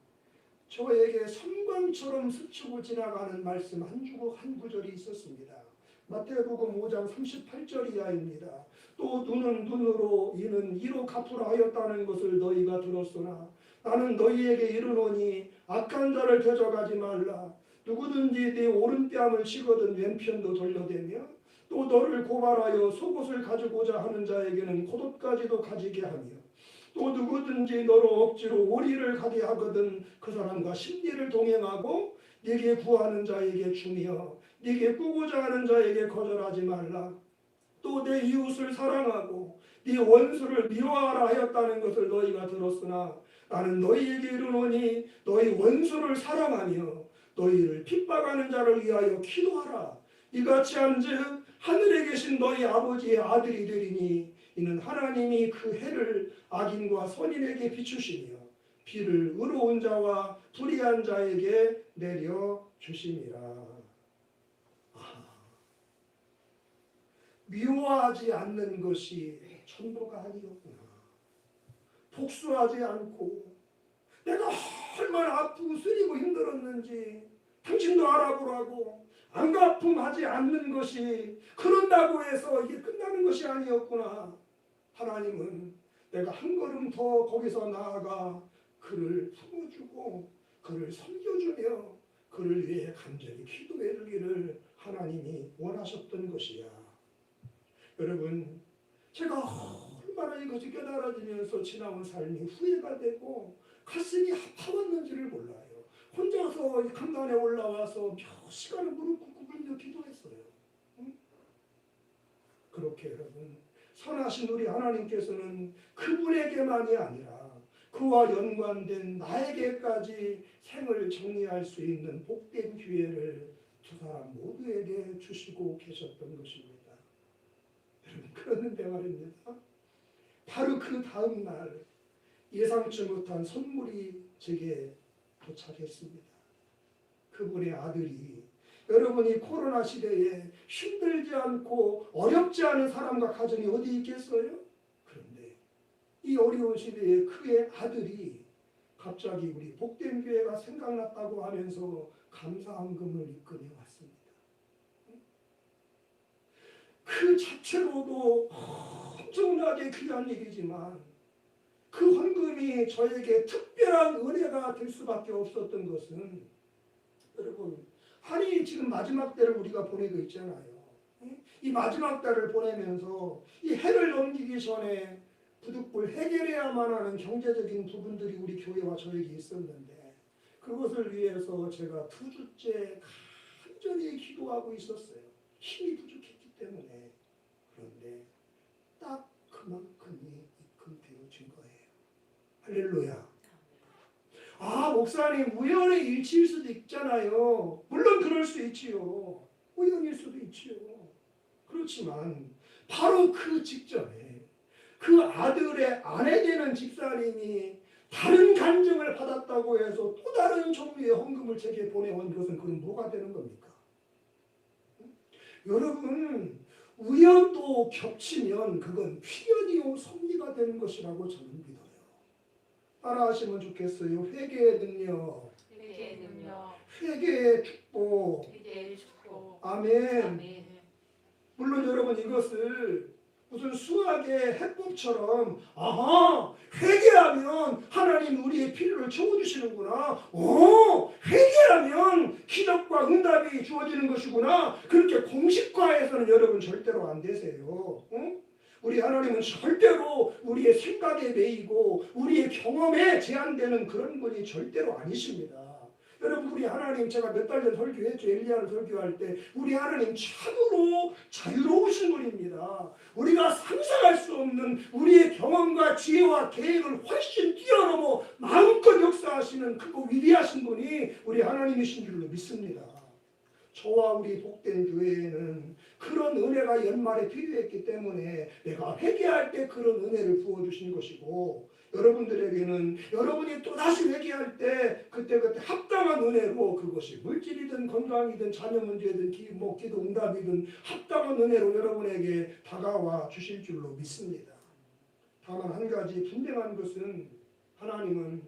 저에게 섬광처럼 스치고 지나가는 말씀 한 구절이 있었습니다. 마태복음 5장 38절 이하입니다. 또 눈은 눈으로 이는 이로 갚으라 하였다는 것을 너희가 들었으나 나는 너희에게 이르노니 악한 자를 대적하지 말라. 누구든지 네 오른뺨을 치거든 왼편도 돌려대며 또 너를 고발하여 속옷을 가지고자 하는 자에게는 겉옷까지도 가지게 하며 또 누구든지 너로 억지로 오리를 가게 하거든 그 사람과 심리를 동행하고 네게 구하는 자에게 주며 네게 꾸고자 하는 자에게 거절하지 말라. 또 내 이웃을 사랑하고 네 원수를 미워하라 하였다는 것을 너희가 들었으나 나는 너희에게 이르노니 너희 원수를 사랑하며 너희를 핍박하는 자를 위하여 기도하라. 이같이 한즉 하늘에 계신 너희 아버지의 아들이 되리니 이는 하나님이 그 해를 악인과 선인에게 비추시며 비를 의로운 자와 불의한 자에게 내려 주심이라. 미워하지 않는 것이 전부가 아니었구나. 복수하지 않고 내가 얼마나 아프고 쓰리고 힘들었는지 당신도 알아보라고 안갚음하지 않는 것이 그런다고 해서 이게 끝나는 것이 아니었구나. 하나님은 내가 한 걸음 더 거기서 나아가 그를 품어주고 그를 섬겨주며 그를 위해 간절히 기도해 주기를 하나님이 원하셨던 것이야. 여러분, 제가 얼마나 이것이 깨달아지면서 지나온 삶이 후회가 되고 가슴이 아파왔는지를 몰라요. 혼자서 강단에 올라와서 몇 시간을 무릎 꿇고 불며 기도했어요. 응? 그렇게 여러분, 선하신 우리 하나님께서는 그분에게만이 아니라 그와 연관된 나에게까지 생을 정리할 수 있는 복된 기회를 두 사람 모두에게 주시고 계셨던 것입니다. 여러분, 그런데 말입니다. 바로 그 다음 날 예상치 못한 선물이 제게 도착했습니다. 그분의 아들이 여러분이 코로나 시대에 힘들지 않고 어렵지 않은 사람과 가정이 어디 있겠어요? 그런데 이 어려운 시대에 그의 아들이 갑자기 우리 복된 교회가 생각났다고 하면서 감사헌금을 입금해 왔습니다. 그 자체로도 엄청나게 귀한 일이지만 그 그 헌금이 저에게 특별한 은혜가 될 수밖에 없었던 것은 여러분, 아니 지금 마지막 때를 우리가 보내고 있잖아요. 이 마지막 때를 보내면서 이 해를 넘기기 전에 부득불 해결해야만 하는 경제적인 부분들이 우리 교회와 저에게 있었는데 그것을 위해서 제가 2주째 간절히 기도하고 있었어요. 힘이 부족했기 때문에. 그런데 딱 그만큼이 입금되어진 거예요. 할렐루야. 아, 목사님 우연의 일치일 수도 있잖아요. 물론 그럴 수 있지요. 우연일 수도 있지요. 그렇지만 바로 그 직전에 그 아들의 아내 되는 집사님이 다른 간증을 받았다고 해서 또 다른 종류의 헌금을 제게 보내온 것은 그건 뭐가 되는 겁니까? 여러분, 우연도 겹치면 그건 필연이요 섭리가 되는 것이라고 저는 믿어요. 따라하시면 좋겠어요. 회개의 능력, 회개의 축복. 아멘. 아멘. 물론 여러분 이것을 무슨 수학의 해법처럼 아하 회개하면 하나님 우리의 필요를 채워주시는구나. 회개하면 기적과 응답이 주어지는 것이구나. 그렇게 공식화해서는 여러분 절대로 안 되세요. 우리 하나님은 절대로 우리의 생각에 매이고 우리의 경험에 제한되는 그런 분이 절대로 아니십니다. 여러분 우리 하나님 제가 몇 달 전 설교했죠. 엘리야를 설교할 때 우리 하나님 참으로 자유로우신 분입니다. 우리가 상상할 수 없는 우리의 경험과 지혜와 계획을 훨씬 뛰어넘어 마음껏 역사하시는 크고 위대하신 분이 우리 하나님이신 줄로 믿습니다. 저와 우리 복된 교회에는 그런 은혜가 연말에 필요했기 때문에 내가 회개할 때 그런 은혜를 부어주신 것이고 여러분들에게는 여러분이 또다시 회개할 때 그때그때 합당한 은혜로 그것이 물질이든 건강이든 자녀 문제든 기도 응답이든 합당한 은혜로 여러분에게 다가와 주실 줄로 믿습니다. 다만 한 가지 분명한 것은 하나님은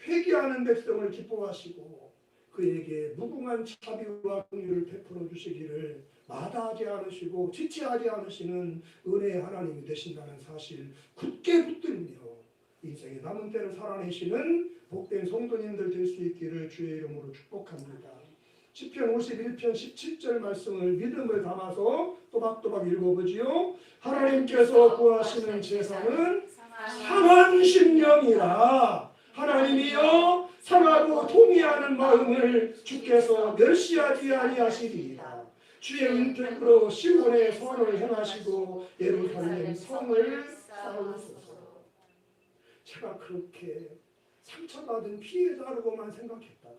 회개하는 백성을 기뻐하시고 그에게 무궁한 자비와 긍휼을 베풀어 주시기를 마다하지 않으시고 지체하지 않으시는 은혜의 하나님이 되신다는 사실 굳게 붙들며 인생의 남은 때를 살아내시는 복된 성도님들 될 수 있기를 주의 이름으로 축복합니다. 시편 51편 17절 말씀을 믿음을 담아서 또박또박 읽어보지요. 하나님께서 구하시는 제사는 상한 심령이라. 하나님이여 상하고 통이하는 마음을 주께서 멸시하지 아니하시리이다. 주의 은택으로 시온의 선을 행하시고 예루살렘 성을 쌓으소서. 제가 그렇게 상처받은 피해자라고만 생각했다가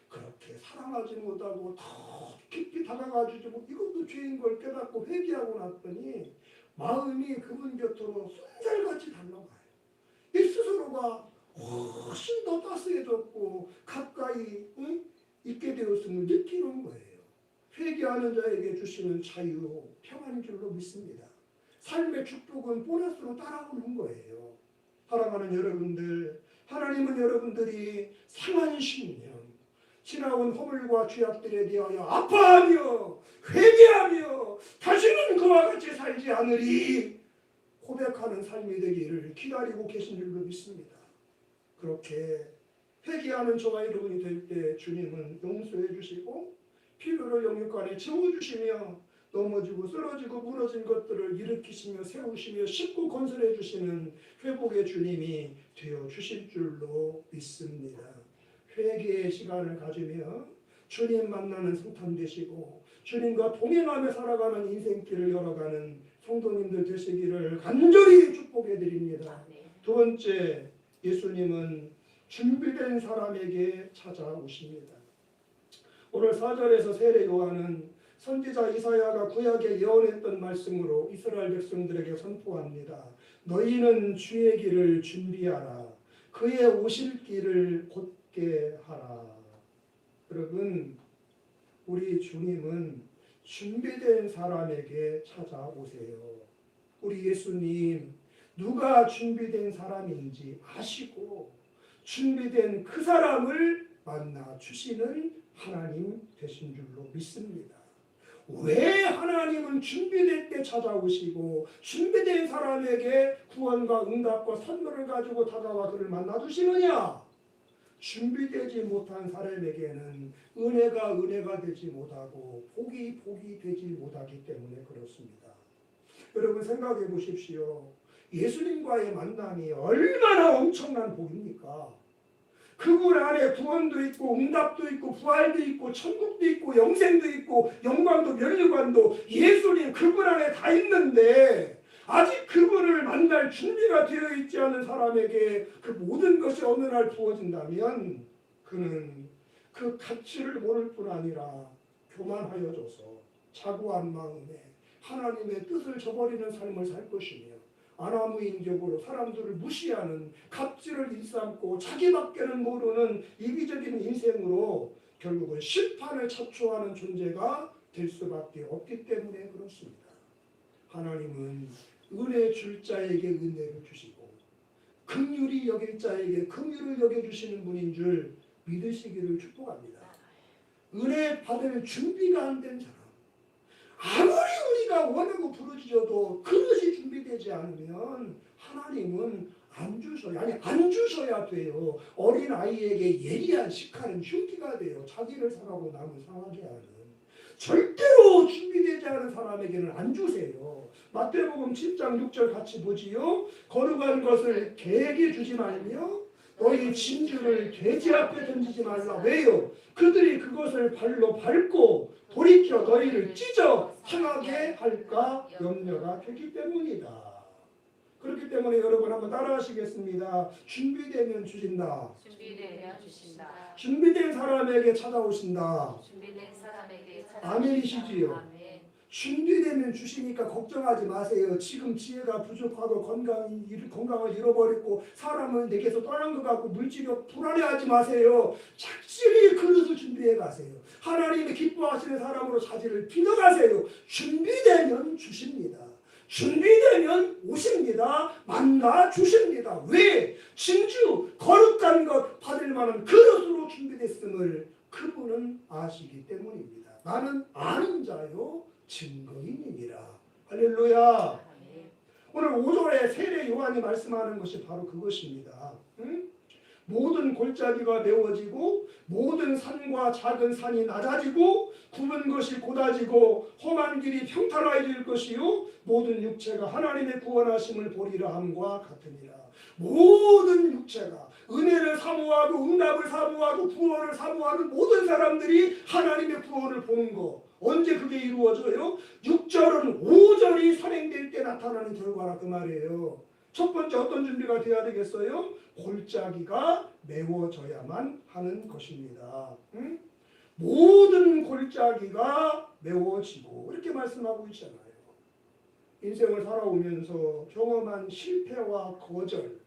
그렇게 사랑하지 못하고 더 깊이 다가가지고 이것도 죄인 걸 깨닫고 회개하고 났더니 마음이 그분 곁으로 쏜살같이 달려가요. 이 스스로가 훨씬 더 따스해졌고 가까이 있게 되었음을 느끼는 거예요. 회개하는 자에게 주시는 자유, 평안인 줄로 믿습니다. 삶의 축복은 보너스로 따라오는 거예요. 사랑하는 여러분들, 하나님은 여러분들이 상한 심령, 지나온 허물과 죄악들에 대하여 아파하며 회개하며 다시는 그와 같이 살지 않으리 고백하는 삶이 되기를 기다리고 계신 줄로 믿습니다. 그렇게 회개하는 저와 여러분이 될 때 주님은 용서해 주시고 필요를 영육간에 채워주시며 넘어지고 쓰러지고 무너진 것들을 일으키시며 세우시며 싣고 건설해 주시는 회복의 주님이 되어 주실 줄로 믿습니다. 회개의 시간을 가지며 주님 만나는 성탄 되시고 주님과 동행하며 살아가는 인생길을 열어가는 성도님들 되시기를 간절히 축복해 드립니다. 두 번째, 예수님은 준비된 사람에게 찾아오십니다. 오늘 4절에서 세례 요한은 선지자 이사야가 구약에 예언했던 말씀으로 이스라엘 백성들에게 선포합니다. 너희는 주의 길을 준비하라. 그의 오실 길을 곧게 하라. 여러분, 우리 주님은 준비된 사람에게 찾아오세요. 우리 예수님 누가 준비된 사람인지 아시고 준비된 그 사람을 만나 주시는 하나님 되신 줄로 믿습니다. 왜 하나님은 준비될 때 찾아오시고 준비된 사람에게 구원과 응답과 선물을 가지고 다가와 그를 만나주시느냐? 준비되지 못한 사람에게는 은혜가 되지 못하고 복이 되지 못하기 때문에 그렇습니다. 여러분 생각해 보십시오. 예수님과의 만남이 얼마나 엄청난 복입니까? 그분 안에 구원도 있고 응답도 있고 부활도 있고 천국도 있고 영생도 있고 영광도 면류관도 예수님 그분 안에 다 있는데 아직 그분을 만날 준비가 되어 있지 않은 사람에게 그 모든 것이 어느 날 부어진다면 그는 그 가치를 모를 뿐 아니라 교만하여져서 자고한 마음에 하나님의 뜻을 저버리는 삶을 살 것이며 아나무인격으로 사람들을 무시하는 갑질을 일삼고 자기밖에는 모르는 이기적인 인생으로 결국은 심판을 자초하는 존재가 될 수밖에 없기 때문에 그렇습니다. 하나님은 은혜 줄 자에게 은혜를 주시고 긍휼히 여길 자에게 긍휼을 여겨주시는 분인 줄 믿으시기를 축복합니다. 은혜 받을 준비가 안 된 사람, 아무리 우리가 원하고 부르짖어도 그것이 준비되지 않으면 하나님은 안 주셔야 돼요. 어린 아이에게 예리한 시카는 흉기가 돼요. 자기를 상하고 남을 상하게 하는. 절대로 준비되지 않은 사람에게는 안 주세요. 마태복음 7장 6절 같이 보지요. 거룩한 것을 개에게 주지 말며 너희 진주를 돼지 앞에 던지지 말라. 왜요? 그들이 그것을 발로 밟고 돌이켜 너희를 찢어 상하게 할까 염려가 되기 때문이다. 그렇기 때문에 여러분 한번 따라하시겠습니다. 준비되면 주신다. 준비되면 주신다. 준비된 사람에게 찾아오신다. 준비된 사람에게 아멘이시지요? 아멘. 준비되면 주시니까 걱정하지 마세요. 지금 지혜가 부족하고 건강을 잃어버리고 사람은 내게서 떠난 것 같고 물질이 불안해하지 마세요. 착실히 그릇을 준비해 가세요. 하나님이 기뻐하시는 사람으로 자질을 빚어가세요. 준비되면 주십니다. 준비되면 오십니다. 만나 주십니다. 왜? 진주 거룩한 것 받을 만한 그릇으로 준비됐음을 그분은 아시기 때문입니다. 나는 아는 자요 증거인이니라. 할렐루야. 오늘 5절에 세례 요한이 말씀하는 것이 바로 그것입니다. 응? 모든 골짜기가 메워지고 모든 산과 작은 산이 낮아지고 굽은 것이 곧아지고 험한 길이 평탄해질 것이요 모든 육체가 하나님의 구원하심을 보리라 함과 같으니라. 모든 육체가 은혜를 사모하고 응답을 사모하고 구원을 사모하는 모든 사람들이 하나님의 구원을 보는 거. 언제 그게 이루어져요? 6절은 5절이 선행될 때 나타나는 결과라 그 말이에요. 첫 번째 어떤 준비가 돼야 되겠어요? 골짜기가 메워져야만 하는 것입니다. 응? 모든 골짜기가 메워지고 이렇게 말씀하고 있잖아요. 인생을 살아오면서 경험한 실패와 거절,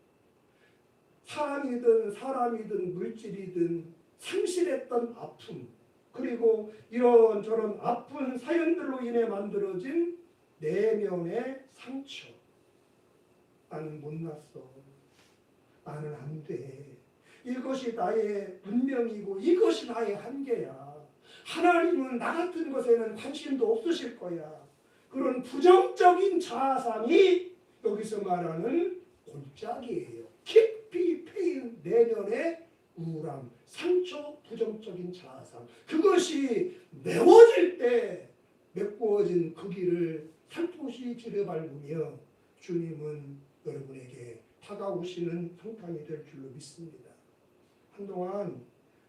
사람이든 물질이든 상실했던 아픔, 그리고 이런저런 아픈 사연들로 인해 만들어진 내면의 상처. 나는 못났어. 나는 안 돼. 이것이 나의 운명이고 이것이 나의 한계야. 하나님은 나 같은 것에는 관심도 없으실 거야. 그런 부정적인 자아상이 여기서 말하는 골짜기예요. 깊이 패인 내면의 우울함, 상처, 부정적인 자아상. 그것이 메워질 때 메꾸어진 그 길을 살포시 지려밟으며 주님은 여러분에게 다가오시는 성탄이 될 줄로 믿습니다. 한동안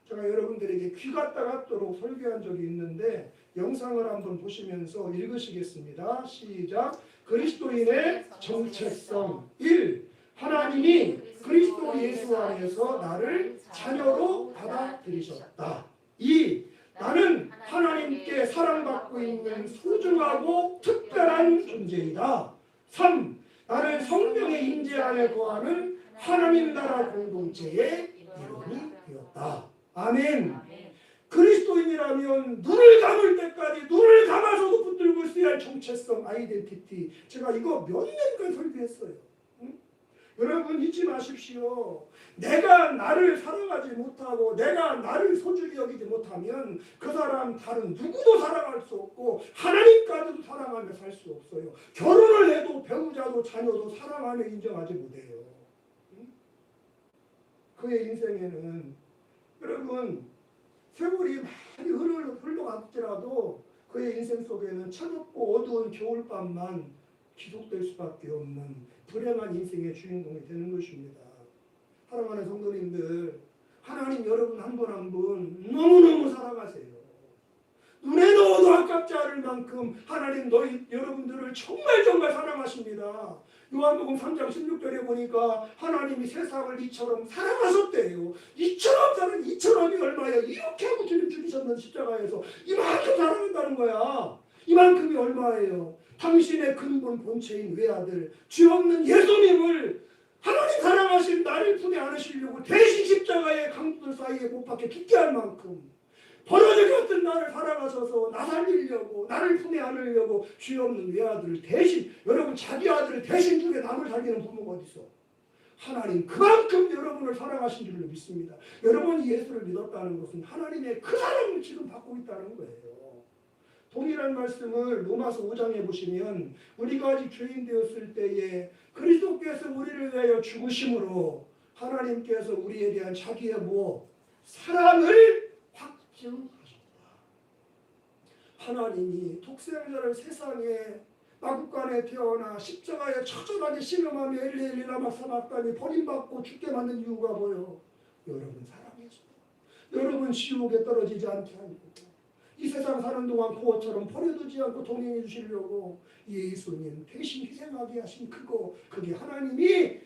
제가 여러분들에게 귀가 따갑도록 설교한 적이 있는데 영상을 한번 보시면서 읽으시겠습니다. 시작. 그리스도인의 정체성 1. 하나님이 그리스도 예수 안에서 나를 자녀로 받아들이셨다. 2. 나는 하나님께 사랑받고 있는 소중하고 특별한 존재이다. 3. 나는 성령의 임재 안에 거하는 하나님 나라 공동체의 일원이 되었다. 아멘. 그리스도인이라면 눈을 감을 때까지 눈을 감아서도 붙들고 있어야 할 정체성, 아이덴티티. 제가 이거 몇 년간 설교했어요. 응? 여러분 잊지 마십시오. 내가 나를 사랑하지 못하고 내가 나를 소중히 여기지 못하면 그 사람 다른 누구도 사랑할 수 없고 없어요. 하나님까지도 사랑하며 살 수 없어요. 결혼을 해도 배우자도 자녀도 사랑하며 인정하지 못해요. 그의 인생에는 여러분 세월이 많이 흘러갔더라도 그의 인생 속에는 차갑고 어두운 겨울밤만 지속될 수밖에 없는 불행한 인생의 주인공이 되는 것입니다. 사랑하는 성도님들, 하나님 여러분 한 분 한 분 너무너무 사랑하세요. 눈에 넣어도 아깝지 않을 만큼 하나님 여러분들을 정말 사랑하십니다. 요한복음 3장 16절에 보니까 하나님이 세상을 이처럼 사랑하셨대요. 이처럼이 얼마예요? 이렇게 하고 주님 죽이셨는 십자가에서 이만큼 사랑한다는 거야. 이만큼이 얼마예요? 당신의 근본 본체인 외아들 죄 없는 예수님을 하나님 사랑하신 나를 품에 안으시려고 대신 십자가의 강불 사이에 못 박혀 죽게 할 만큼 버려져 같은 나를 사랑하셔서 나 살리려고 나를 품에 안으려고 죄 없는 외아들을 대신 여러분 자기 아들을 대신 주게 남을 살리는 부모가 어디 있어? 하나님 그만큼 여러분을 사랑하신 줄로 믿습니다. 여러분이 예수를 믿었다는 것은 하나님의 그 사랑을 지금 받고 있다는 거예요. 동일한 말씀을 로마서 5장에 보시면 우리가 아직 죄인 되었을 때에 그리스도께서 우리를 위하여 죽으심으로 하나님께서 우리에 대한 자기의 사랑을 확증하셨다. 하나님이 독생자를 세상에 마국간에 태어나 십자가에 처절하게 신음하며 엘리 라마 사박단이 버림받고 죽게 만든 이유가 뭐예요? 여러분 사랑해서 여러분 지옥에 떨어지지 않게 하고 이 세상 사는 동안 고어처럼 버려두지 않고 동행해 주시려고 예수님 대신 희생하게 하신 그게 하나님이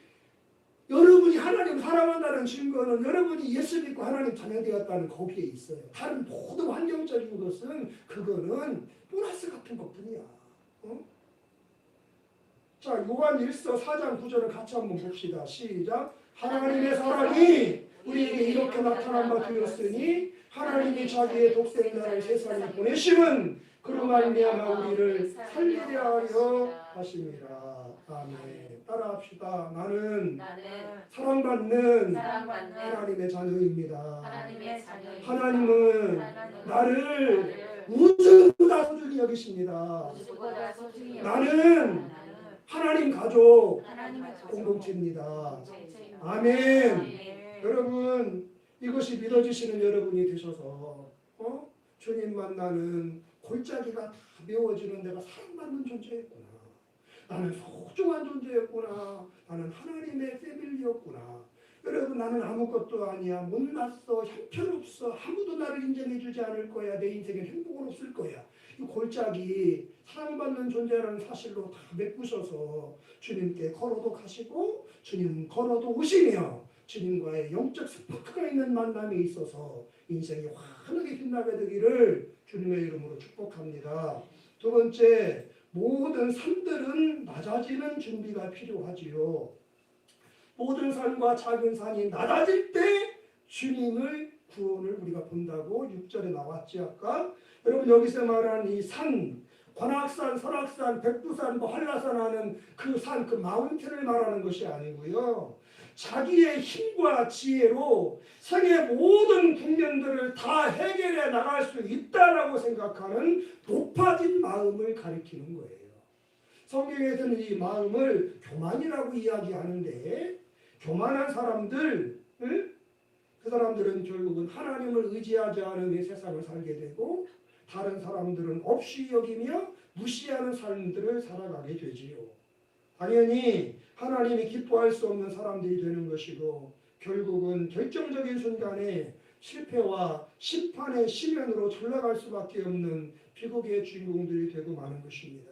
여러분이 하나님 사랑한다는 증거는 여러분이 예수 믿고 하나님 자녀되었다는 거기에 있어요. 다른 모든 환경적인 것은 그거는 보너스 같은 것뿐이야. 자, 요한 1서 4장 9절을 같이 한번 봅시다. 시작. 하나님의 사랑이 우리에게 이렇게 나타난 바 되었으니 하나님이 자기의 독생자를 세상에 보내심은 그로 말미암아 우리를 살리려 하려 하심이라. 아멘. 따라합시다. 나는 사랑받는 하나님의 자녀입니다. 하나님은 나를 우주보다 소중히 여기십니다. 나는 하나님 가족 공동체입니다. 아멘. 여러분 이것이 믿어지시는 여러분이 되셔서 주님 만나는 골짜기가 다 메워지는 내가 사랑받는 존재였구나. 나는 소중한 존재였구나. 나는 하나님의 패밀리였구나. 여러분 나는 아무것도 아니야. 못났어. 형편없어. 아무도 나를 인정해주지 않을 거야. 내 인생엔 행복은 없을 거야. 이 골짜기 사랑받는 존재라는 사실로 다 메꾸셔서 주님께 걸어도 가시고 주님 걸어도 오시며 주님과의 영적 스파크가 있는 만남이 있어서 인생이 환하게 빛나게 되기를 주님의 이름으로 축복합니다. 두 번째, 모든 산들은 낮아지는 준비가 필요하지요. 모든 산과 작은 산이 낮아질 때 주님의 구원을 우리가 본다고 6절에 나왔지 아까. 여러분 여기서 말하는 이 산, 관악산, 설악산, 백두산, 한라산 하는 그 산, 그 마운틴을 말하는 것이 아니고요. 자기의 힘과 지혜로 생의 모든 국면들을 다 해결해 나갈 수 있다라고 생각하는 높아진 마음을 가리키는 거예요. 성경에서는 이 마음을 교만이라고 이야기하는데 교만한 사람들, 그 사람들은 결국은 하나님을 의지하지 않은 이 세상을 살게 되고 다른 사람들은 없이 여기며 무시하는 삶들을 살아가게 되지요. 당연히 하나님이 기뻐할 수 없는 사람들이 되는 것이고 결국은 결정적인 순간에 실패와 심판의 시면으로 전락할 수밖에 없는 비극의 주인공들이 되고 마는 것입니다.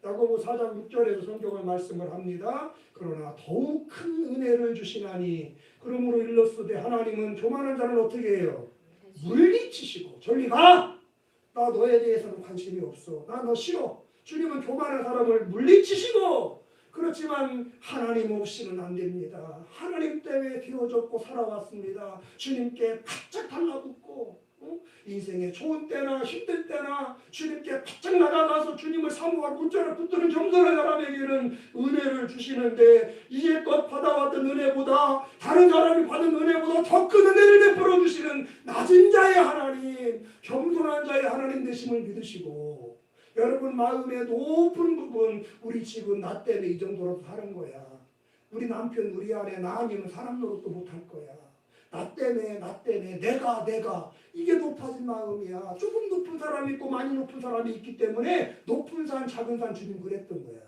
야고보 4장 6절에서 성경을 말씀을 합니다. 그러나 더욱 큰 은혜를 주시나니 그러므로 일렀으되 하나님은 교만한 자를 어떻게 해요? 물리치시고 저리 가! 나 너에 대해서는 관심이 없어. 나 너 싫어. 주님은 교만한 사람을 물리치시고 그렇지만 하나님 없이는 안 됩니다. 하나님 때문에 되어졌고 살아왔습니다. 주님께 바짝 달라붙고 인생의 좋은 때나 힘들 때나 주님께 바짝 나가가서 주님을 사모하고 문자를 붙드는 겸손한 사람에게는 은혜를 주시는데 이제껏 받아왔던 은혜보다 다른 사람이 받은 은혜보다 더 큰 은혜를 베풀어 주시는 낮은 자의 하나님, 겸손한 자의 하나님 되심을 믿으시고 여러분 마음의 높은 부분, 우리 집은 나 때문에 이 정도로 사는 거야. 우리 남편, 우리 아내 나 아니면 사람 노릇도 못할 거야. 나 때문에 내가 이게 높아진 마음이야. 조금 높은 사람이 있고 많이 높은 사람이 있기 때문에 높은 산 작은 산 주님 그랬던 거야.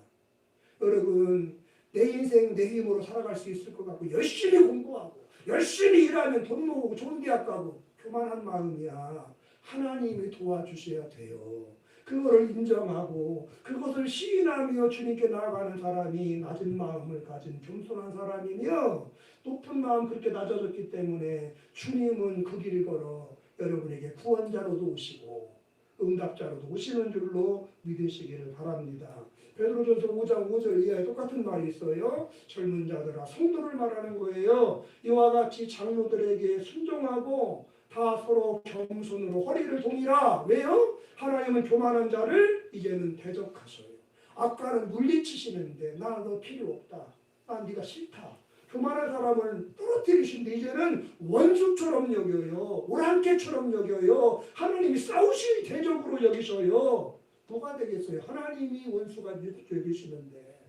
여러분 내 인생 내 힘으로 살아갈 수 있을 것 같고 열심히 공부하고 열심히 일하면 돈 모으고 좋은 대학 가고 교만한 마음이야. 하나님이 도와주셔야 돼요. 그거를 인정하고 그것을 시인하며 주님께 나아가는 사람이 낮은 마음을 가진 겸손한 사람이며 높은 마음 그렇게 낮아졌기 때문에 주님은 그 길을 걸어 여러분에게 구원자로도 오시고 응답자로도 오시는 줄로 믿으시기를 바랍니다. 베드로전서 5장 5절 이하에 똑같은 말이 있어요. 젊은 자들아 성도를 말하는 거예요. 이와 같이 장로들에게 순종하고 다 서로 겸손으로 허리를 동이라. 왜요? 하나님은 교만한 자를 이제는 대적하셔요. 아까는 물리치시는데 나 너 필요 없다. 난 네가 싫다. 교만한 사람을 떨어뜨리신데 이제는 원수처럼 여겨요. 오랑캐처럼 여겨요. 하나님이 싸우실 대적으로 여기셔요. 뭐가 되겠어요? 하나님이 원수가 여기시는데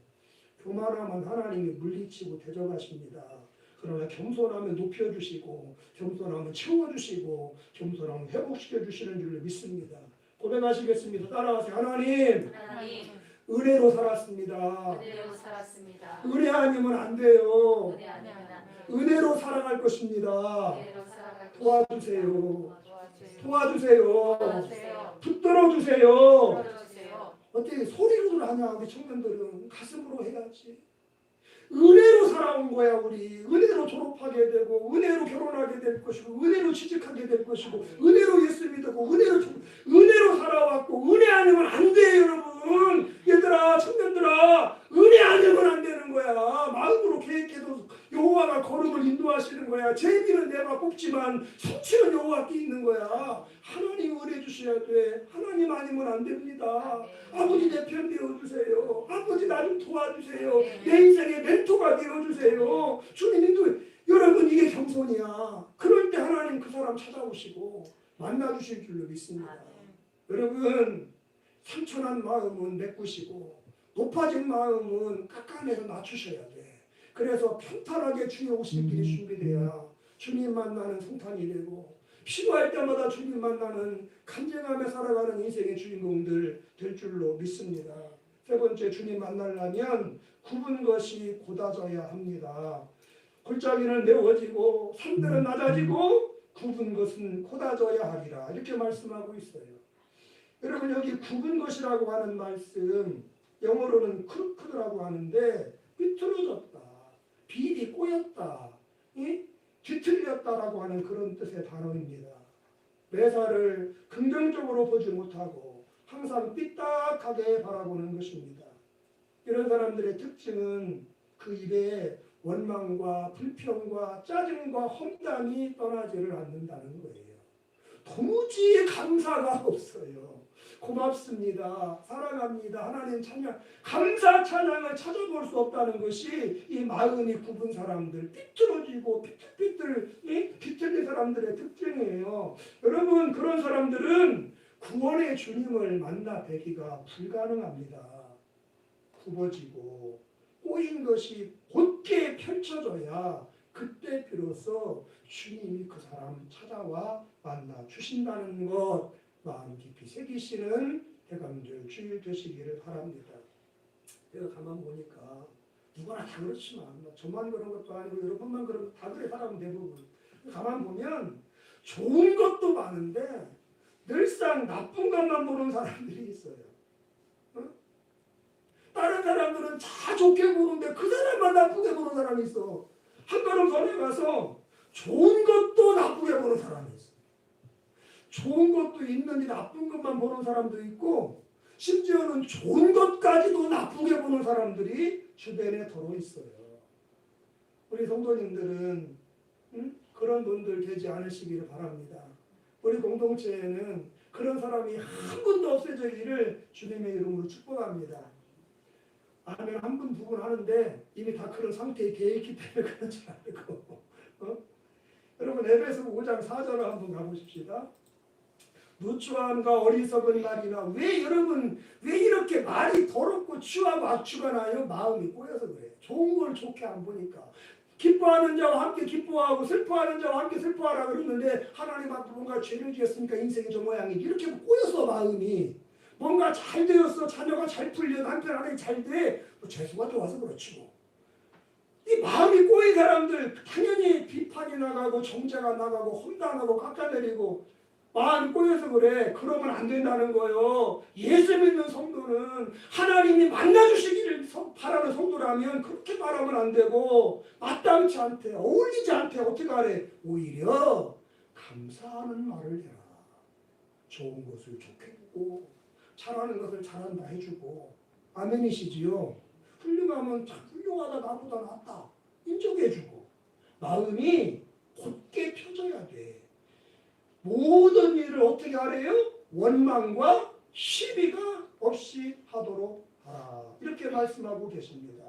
교만하면 하나님이 물리치고 대적하십니다. 그러나 겸손하면 높여주시고 겸손하면 채워주시고 겸손하면 회복시켜주시는 줄로 믿습니다. 고백하시겠습니다. 따라하세요. 하나님 은혜로 살았습니다. 은혜 아니면 안 돼요. 은혜로 살아갈 것입니다. 도와주세요. 붙들어 주세요. 어떻게 소리로도 하냐? 우리 청년들은 가슴으로 해야지. 은혜로 살아온 거야. 우리 은혜로 졸업하게 되고 은혜로 결혼하게 될 것이고 은혜로 취직하게 될 것이고 은혜로 예수 믿고 은혜로 살아왔고 은혜 아니면 안 돼요. 여러분 얘들아 청년들아 은혜 아니면 안 되는 거야. 마음으로 계획해도 여호와가 걸음을 인도하시는 거야. 제비는 내가 뽑지만 성취는 여호와께 있는 거야. 하나님 은혜 주셔야 돼. 하나님 아니면 안 됩니다. 아버지 내 편 되어주세요. 아버지 나 좀 도와주세요. 내 인생의 멘토가 되어주세요. 주님도 여러분 이게 겸손이야. 그럴 때 하나님 그 사람 찾아오시고 만나주실 줄로 믿습니다. 여러분 상처난 마음은 메꾸시고 높아진 마음은 깎아내서 낮추셔야 돼. 그래서 평탄하게 주님 오실 길이 준비돼야 주님 만나는 성탄이 되고 필요할 때마다 주님 만나는 간증하며 살아가는 인생의 주인공들 될 줄로 믿습니다. 세 번째, 주님 만나려면 굽은 것이 곧아져야 합니다. 골짜기는 메워지고 산들은 낮아지고 굽은 것은 곧아져야 하리라. 이렇게 말씀하고 있어요. 여러분 여기 굽은 것이라고 하는 말씀 영어로는 크루크드라고 하는데 삐뚤어졌다, 비리 꼬였다, 뒤틀렸다라고 하는 그런 뜻의 단어입니다. 매사를 긍정적으로 보지 못하고 항상 삐딱하게 바라보는 것입니다. 이런 사람들의 특징은 그 입에 원망과 불평과 짜증과 험담이 떠나지를 않는다는 거예요. 도무지 감사가 없어요. 고맙습니다. 사랑합니다. 하나님 찬양, 감사 찬양을 찾아볼 수 없다는 것이 이 마음이 굽은 사람들, 삐뚤어지고 비틀린 사람들의 특징이에요. 여러분 그런 사람들은 구원의 주님을 만나 뵈기가 불가능합니다. 굽어지고 꼬인 것이 곧게 펼쳐져야 그때 비로소 주님이 그 사람 찾아와 만나 주신다는 것 마음 깊이 새기시는 대감절 주일 되시기를 바랍니다. 내가 가만 보니까 누구나 다 그렇지만 저만 그런 것도 아니고 여러분만 그런 다 그래. 사람은 대부분 가만 보면 좋은 것도 많은데 늘상 나쁜 것만 보는 사람들이 있어요. 다른 사람들은 다 좋게 보는데 그 사람만 나쁘게 보는 사람이 있어. 한 걸음 더 나가서 좋은 것도 나쁘게 보는 사람이 있어. 좋은 것도 있는데 나쁜 것만 보는 사람도 있고 심지어는 좋은 것까지도 나쁘게 보는 사람들이 주변에 더러 있어요. 우리 성도님들은 그런 분들 되지 않으시기를 바랍니다. 우리 공동체에는 그런 사람이 한 분도 없어지기를 주님의 이름으로 축복합니다. 아멘 한 분, 두 분 하는데 이미 다 그런 상태에 계획이 때문에 그러지 않고 여러분 에베소 5장 4절을 한번 가보십시다. 누추함과 어리석은 말이나 왜 여러분 왜 이렇게 말이 더럽고 추하고 악추가 나요? 마음이 꼬여서 그래. 좋은 걸 좋게 안 보니까. 기뻐하는 자와 함께 기뻐하고 슬퍼하는 자와 함께 슬퍼하라 그러는데 하나님 앞에 뭔가 죄를 지었으니까 인생이 저 모양이 이렇게 꼬여서 마음이 뭔가 잘 되었어. 자녀가 잘 풀려. 남편 아내 잘 돼. 뭐 재수가 좋아서 그렇지 뭐. 이 마음이 꼬인 사람들 당연히 비판이 나가고 정죄가 나가고 험담하고 깎아내리고 마음이 꼬여서 그래. 그러면 안 된다는 거예요. 예수 믿는 성도는 하나님이 만나주시기를 바라는 성도라면 그렇게 말하면 안 되고 마땅치 않대. 어울리지 않대. 어떻게 하래? 오히려 감사하는 말을 해라. 좋은 것을 좋게 보고 잘하는 것을 잘한다 해주고 아멘이시지요. 훌륭하면 참 훌륭하다 나보다 낫다 인정해주고 마음이 곧게 펴져야 돼. 모든 일을 어떻게 하래요? 원망과 시비가 없이 하도록 하라. 이렇게 말씀하고 계십니다.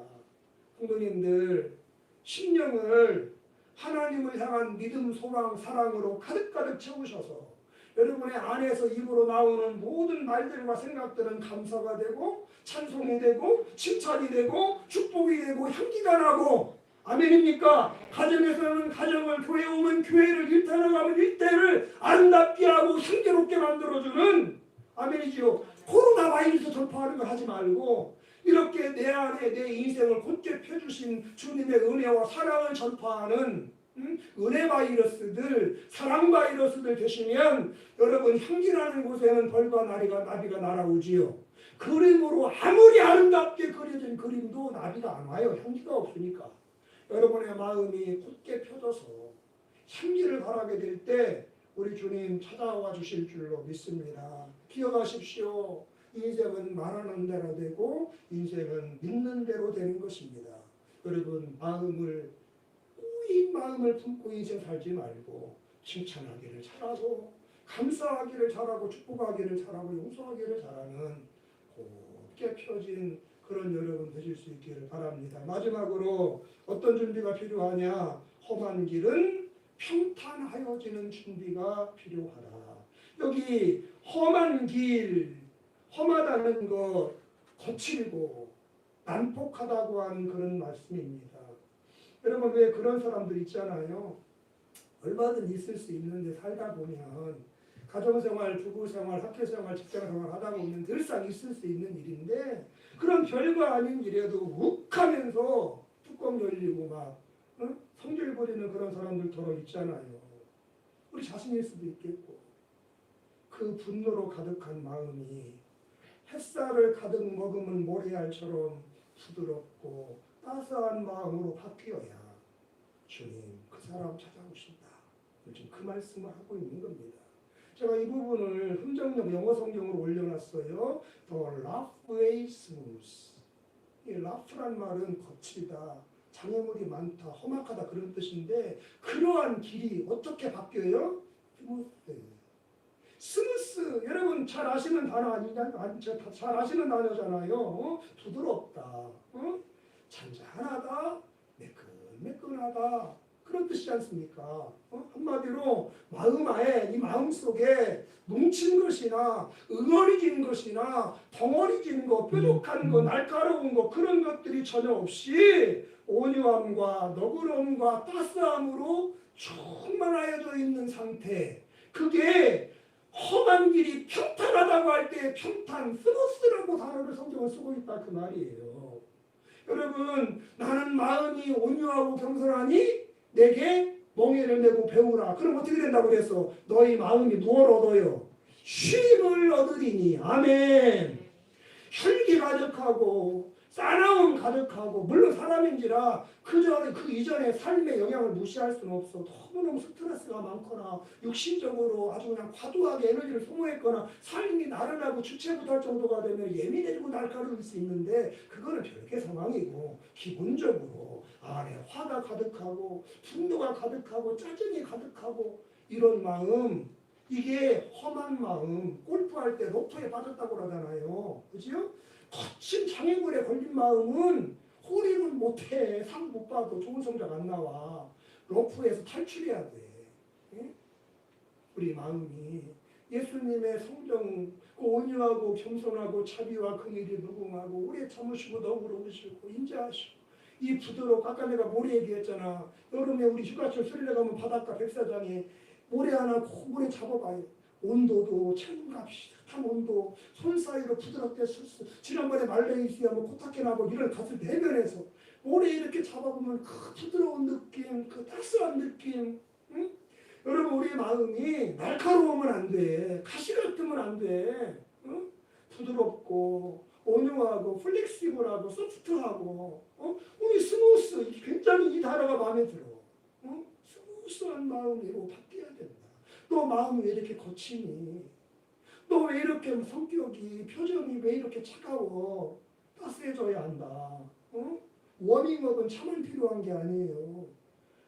성도님들 심령을 하나님을 향한 믿음, 소망, 사랑으로 가득가득 채우셔서 여러분의 안에서 입으로 나오는 모든 말들과 생각들은 감사가 되고 찬송이 되고 칭찬이 되고 축복이 되고 향기가 나고 아멘입니까? 가정에서는 가정을, 교회 오면 교회를, 일터에 가면 일대를 아름답게 하고 향기롭게 만들어주는 아멘이지요. 코로나 바이러스 전파하는 거 하지 말고 이렇게 내 안에 내 인생을 곧게 펴주신 주님의 은혜와 사랑을 전파하는 은혜 바이러스들, 사랑 바이러스들 되시면 여러분 향기나는 곳에는 벌과 나비가 날아오지요. 그림으로 아무리 아름답게 그려진 그림도 나비가 안 와요. 향기가 없으니까. 여러분의 마음이 곧게 펴져서 향기를 바라게 될 때 우리 주님 찾아와 주실 줄로 믿습니다. 기억하십시오. 인생은 말하는 대로 되고 인생은 믿는 대로 되는 것입니다. 여러분 꼬인 마음을 품고 인생 살지 말고 칭찬하기를 잘하고 감사하기를 잘하고 축복하기를 잘하고 용서하기를 잘하는 곧게 펴진 그런 여러분 되실 수 있기를 바랍니다. 마지막으로 어떤 준비가 필요하냐? 험한 길은 평탄하여지는 준비가 필요하다. 여기 험한 길, 험하다는 것, 거칠고 난폭하다고 하는 그런 말씀입니다. 여러분 왜 그런 사람들 있잖아요. 얼마든 있을 수 있는데 살다 보면 가정생활, 부부생활, 학교생활, 직장생활 하다 보면 늘상 있을 수 있는 일인데 그런 별거 아닌 일에도 욱하면서 뚜껑 열리고 막 성질 부리는 그런 사람들 더러 있잖아요. 우리 자신일 수도 있겠고 그 분노로 가득한 마음이 햇살을 가득 머금은 모래알처럼 부드럽고 따스한 마음으로 바뀌어야 주님 그 사람 찾아오신다. 지금 그 말씀을 하고 있는 겁니다. 제가 이 부분을 흥정역 영어 성경으로 올려놨어요. The rough way smooth. 이 rough란 말은 거칠다, 장애물이 많다, 험악하다 그런 뜻인데 그러한 길이 어떻게 바뀌어요? 스무스. 여러분 잘 아시는 단어 아니냐? 잘 아시는 단어잖아요. 부드럽다, 잔잔하다, 매끈매끈하다 그런 뜻이지 않습니까? 한마디로 이 마음 속에 뭉친 것이나 응어리진 것이나 덩어리진 거, 뾰족한 거, 날카로운 거 그런 것들이 전혀 없이 온유함과 너그러움과 따스함으로 충만하여져 있는 상태. 그게 험한 길이 평탄하다고 할 때 평탄, 스무스라고 단어를 성경을 쓰고 있다 그 말이에요. 여러분 나는 마음이 온유하고 겸손하니 내게 멍에를 메고 배우라. 그럼 어떻게 된다고 그랬어? 너희 마음이 무엇을 얻어요? 쉼을 얻으리니. 아멘. 혈기 가득하고 싸나움 가득하고 물론 사람인지라 그 이전에 삶의 영향을 무시할 수는 없어. 너무너무 스트레스가 많거나 육신적으로 아주 그냥 과도하게 에너지를 소모했거나 삶이 나른하고 주체부할 정도가 되면 예민해지고 날카로울 수 있는데 그거는 별개 상황이고 기본적으로 안에 화가 가득하고 분노가 가득하고 짜증이 가득하고 이런 마음, 이게 험한 마음, 골프할 때 로프에 빠졌다고 그러잖아요. 그죠? 거친 장애물에 걸린 마음은 홀인을 못해. 상 못 봐도 좋은 성적 안 나와. 로프에서 탈출해야 돼. 우리 마음이 예수님의 성령, 그 온유하고 겸손하고 자비와 긍휼이 무궁하고 오래 참으시고 너그러우시고 인자하시고 이 부드럽고 아까 내가 모래 얘기했잖아. 여름에 우리 휴가철 스릴레 가면 바닷가 백사장에 모래 하나 고무래 잡아봐요. 온도도 체감값이 한 온도 손 사이로 부드럽게 지난번에 말레이시아 뭐 코타키나고 이런 갔을 때 해변에서 모래 이렇게 잡아보면 그 부드러운 느낌, 그 따스한 느낌, 응? 여러분 우리 마음이 날카로우면 안 돼. 가시 같으면 안 돼. 응? 부드럽고 온유하고 플렉시블하고 소프트하고 우리 스무스 굉장히 이 단어가 마음에 들어. 스무스한 마음으로 바뀌어야 된다. 너 마음이 왜 이렇게 거치니? 너 왜 이렇게 성격이 표정이 왜 이렇게 차가워? 따스해져야 한다. 워밍업은 차만 필요한 게 아니에요.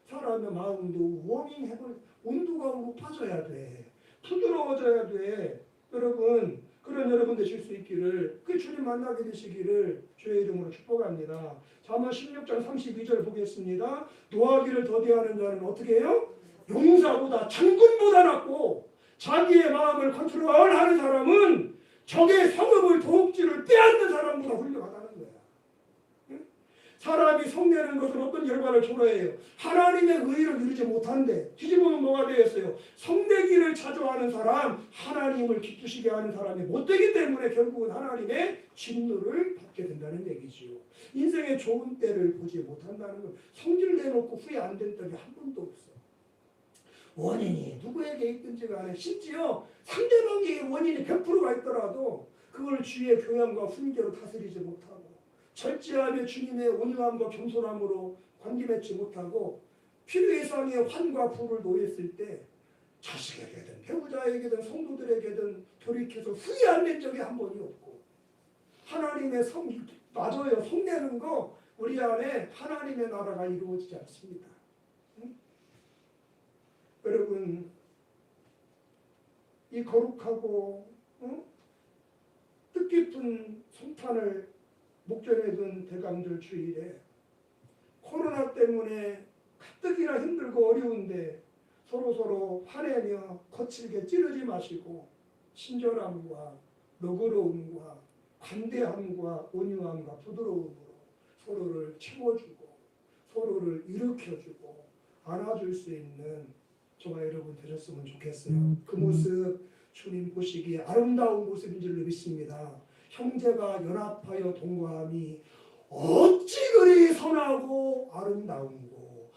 사람의 마음도 워밍해볼 온도가 높아져야 돼. 부드러워져야 돼. 여러분 그런 여러분 되실 수 있기를 그 주님 만나게 되시기를 주의 이름으로 축복합니다. 잠언 16장 32절 보겠습니다. 노하기를 더디하는 자는 어떻게 해요? 용사보다 장군보다 낫고 자기의 마음을 컨트롤하는 사람은 적의 성읍을 도둑질을 빼앗는 사람보다 훌륭하다는 거야. 사람이 성내는 것은 어떤 결과를 초래해요? 하나님의 의를 이루지 못한대. 뒤집으면 뭐가 되겠어요? 성내기를 자주하는 사람, 하나님을 기쁘시게 하는 사람이 못되기 때문에 결국은 하나님의 진노를 받게 된다는 얘기지요. 인생의 좋은 때를 보지 못한다는 건 성질 내놓고 후회 안 된 적이 한 번도 없어. 원인이 누구에게 있든지 간에 심지어 상대방에게 원인이 100%가 있더라도 그걸 주의 교양과 훈계로 다스리지 못하고 절제하며 주님의 온유함과 겸손함으로 관계 맺지 못하고 필요해상의 환과 부를 놓였을 때 자식에게든 배우자에게든 성도들에게든 돌이켜서 후회 안 된 적이 한 번이 없고 하나님의 맞아요. 성내는 거 우리 안에 하나님의 나라가 이루어지지 않습니다. 응? 여러분 이 거룩하고 뜻깊은 성탄을 목전에 둔 대강절 주일에 코로나 때문에 가뜩이나 힘들고 어려운데 서로 화내며 거칠게 찌르지 마시고 친절함과 너그러움과 관대함과 온유함과 부드러움으로 서로를 채워주고 서로를 일으켜주고 안아줄 수 있는 저와 여러분 되셨으면 좋겠어요. 그 모습 주님 보시기에 아름다운 모습인 줄 믿습니다. 형제가 연합하여 동거함이 어찌 그리 선하고 아름다운고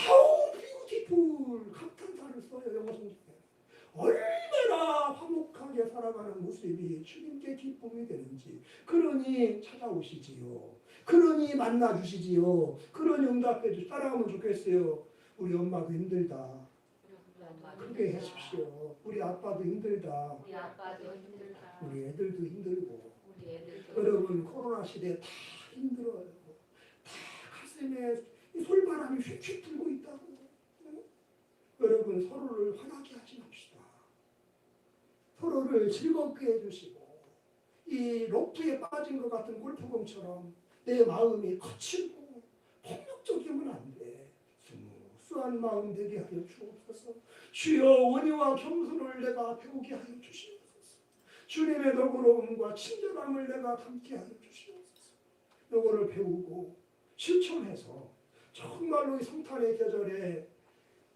How beautiful 감탄사를 써요. 영어 성경에. 얼마나 화목하게 살아가는 모습이 주님께 기쁨이 되는지 그러니 찾아오시지요. 그러니 만나주시지요. 그러니 응답해 주시 따라가면 좋겠어요. 우리 엄마도 힘들다. 크게 하십시오. 우리 아빠도 힘들다. 우리 애들도 힘들고. 여러분 코로나 시대에 다 힘들어요. 다 가슴에 솔바람이 휙휙 불고 있다고. 여러분 서로를 화나게 하지 맙시다. 서로를 즐겁게 해주시고 이 로프에 빠진 것 같은 골프공처럼 내 마음이 거칠고 폭력적이면 안 돼. 스무스한 마음 되게 하여 주옵소서. 주여 온유와 겸손을 내가 배우게 하여 주시옵소서. 주님의 너그러움과 친절함을 내가 담게 하여 주시옵소서. 이거를 배우고 실천해서 정말로 이 성탄의 계절에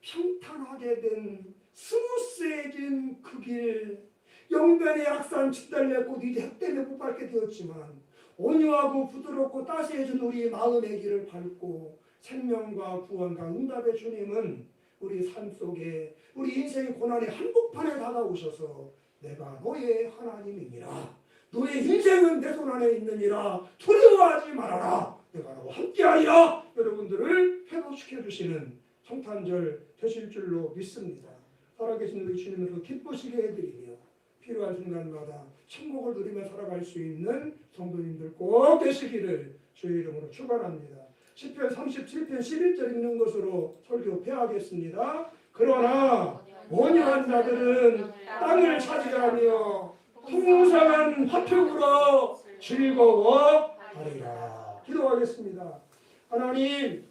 평탄하게 된 스무스해진 그 길 영변의 약산 진달래꽃 이제 햇 때문에 못 밟게 되었지만 온유하고 부드럽고 따스해진 우리 마음의 길을 밟고 생명과 구원과 응답의 주님은 우리 삶 속에 우리 인생의 고난의 한복판에 다가오셔서 내가 너의 하나님이니라 너의 인생은 내 손 안에 있느니라 두려워하지 말아라 내가 너와 함께하리라 여러분들을 회복시켜 주시는 성탄절 되실 줄로 믿습니다. 살아계신 우리 주님을 더 기쁘시게 해드리며 필요한 순간마다 천국을 누리며 살아갈 수 있는 성도님들 꼭 되시기를 주의 이름으로 축원합니다. 시편 37편 11절 읽는 것으로 설교 폐하겠습니다. 그러나 온유한 자들은 땅을 차지하며 풍성한 화평으로 즐거워하리라. 기도하겠습니다. 하나님